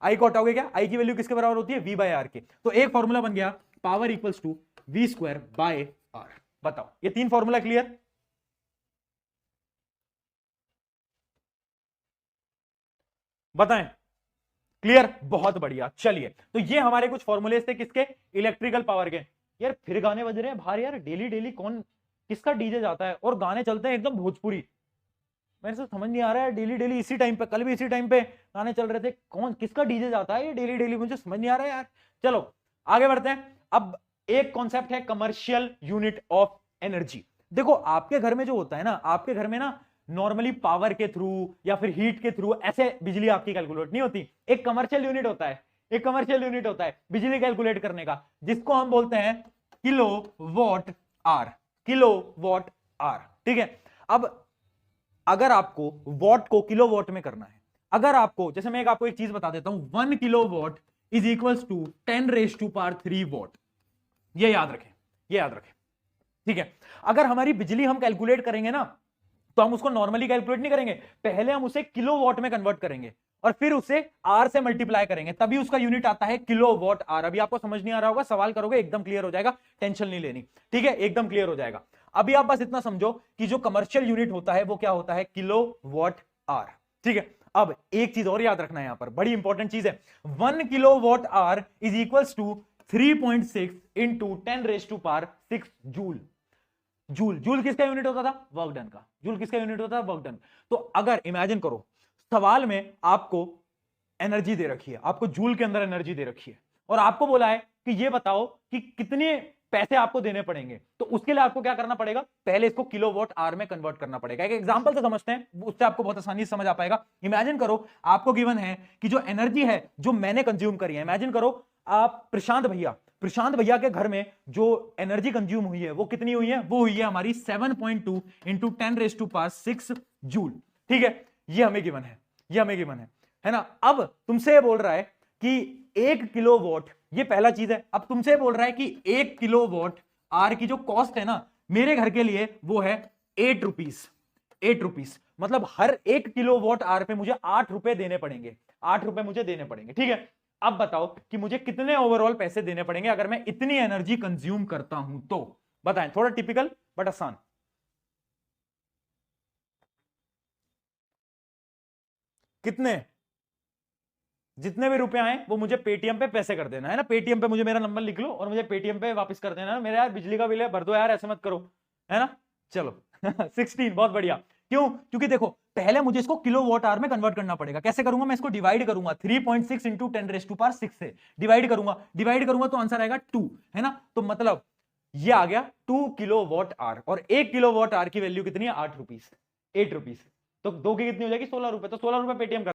I को हटाओगे क्या? I की वैल्यू किसके बराबर होती है? V बाय R के। तो एक फॉर्मूला बन गया power equals to V square by R। बताओ, ये 3 फॉर्मूला क्लियर? बताएं, क्लियर? बहुत बढ़िया। चलिए, तो ये हमारे कुछ फॉर्मूले थे किसके? इलेक्ट्रिकल पावर के। यार फिर गाने बज रहे हैं बाहर यार, डेली डेली कौन किसका डीजे जाता है और गाने चलते हैं एकदम भोजपुरी। मेरे से समझ नहीं आ रहा है, डेली डेली इसी टाइम पे, कल भी इसी टाइम पे गाने चल रहे थे, कौन किसका डीजे जाता है ये डेली डेली, मुझे समझ नहीं आ रहा है यार। चलो आगे बढ़ते हैं। अब एक कॉन्सेप्ट है कमर्शियल यूनिट ऑफ एनर्जी। देखो आपके घर में जो होता है ना, आपके घर में ना नॉर्मली पावर के थ्रू या फिर हीट के थ्रू ऐसे बिजली आपकी कैलकुलेट नहीं होती। एक कमर्शियल यूनिट होता है, एक कमर्शियल यूनिट होता है बिजली कैलकुलेट करने का, जिसको हम बोलते हैं kilowatt hour, kilowatt hour. ठीक है, अब अगर आपको वॉट को किलो वॉट में करना है, अगर आपको, जैसे मैं आपको एक चीज बता देता हूं, 1 kilowatt is equal to 10⁻³ watt. ये याद रखें, ये याद रखें। ठीक है, अगर हमारी बिजली हम कैलकुलेट करेंगे ना, तो हम उसको नॉर्मली कैलकुलेट नहीं करेंगे, पहले हम उसे किलो वॉट में कन्वर्ट करेंगे और फिर उसे आर से मल्टीप्लाई करेंगे, तभी उसका यूनिट आता है किलो वॉट आर। अभी आपको समझ नहीं आ रहा होगा, सवाल करोगे एकदम क्लियर हो जाएगा, टेंशन नहीं लेनी। ठीक है, एकदम क्लियर हो जाएगा। अभी आप बस इतना समझो कि जो कमर्शियल यूनिट होता है वो क्या होता है, किलो वॉट आर। ठीक है, अब एक चीज और याद रखना है यहां पर, बड़ी इंपॉर्टेंट चीज है। 1 kilowatt hour is equals to 3.6 into 10⁻6 joule. Joule, joule किसका यूनिट होता था, वर्क डन का। जूल किसका यूनिट होता था, वर्क डन। तो अगर इमेजिन करो सवाल में आपको एनर्जी दे रखी है, आपको जूल के अंदर एनर्जी दे रखी है, और आपको बोला है कि ये बताओ कि कितने पैसे आपको देने पड़ेंगे, तो उसके लिए आपको क्या करना पड़ेगा, पहले इसको किलोवाट आवर में कन्वर्ट करना पड़ेगा। एक एग्जांपल से समझते हैं, उससे आपको बहुत आसानी से समझ आ पाएगा। इमेजिन करो आपको गिवन है कि जो एनर्जी है जो मैंने कंज्यूम करी है, इमेजिन करो आप प्रशांत भैया के घर में जो एनर्जी कंज्यूम हुई है वो कितनी हुई है, वो हुई है हमारी 7.2 इंटू 10⁻6 जूल। ठीक है, ये हमें गिवन है, ये हमें गिवन है ना। अब तुमसे बोल रहा है कि 1 किलोवाट, ये पहला चीज है। अब तुमसे बोल रहा है कि 1 किलोवाट आर की जो कॉस्ट है ना मेरे घर के लिए, वो है 8 रुपीस। 8 रुपीस मतलब हर 1 किलोवाट आर पे मुझे 8 रुपए देने पड़ेंगे, 8 रुपए मुझे देने पड़ेंगे। ठीक है, अब बताओ कि मुझे कितने ओवरऑल पैसे देने पड़ेंगे अगर मैं इतनी एनर्जी कंज्यूम करता हूं तो। बताएं, थोड़ा टिपिकल बट आसान। कितने, जितने भी रुपए आए वो मुझे पेटीएम पे पैसे कर देना है ना। पेटीएम पे मुझे मेरा नंबर लिख लो और मुझे पेटीएम पे वापस कर देना है। मेरा यार बिजली का बिल है, भर दो यार, ऐसे मत करो, है ना। चलो 16, बहुत बढ़िया। क्यों, क्योंकि देखो पहले मुझे इसको किलोवाट आवर में कन्वर्ट करना पड़ेगा। कैसे करूंगा, मैं इसको डिवाइड करूंगा, 3.6 इंटू 10⁻6 से डिवाइड करूंगा तो आंसर आएगा 2, है ना। तो मतलब ये आ गया 2 किलोवाट आवर, और 1 किलोवाट आवर की वैल्यू कितनी है, 8 रुपीस, 8 रुपीस। तो 2 की कितनी हो जाएगी, 16 रुपए। तो 16 रुपए पेटीएम कर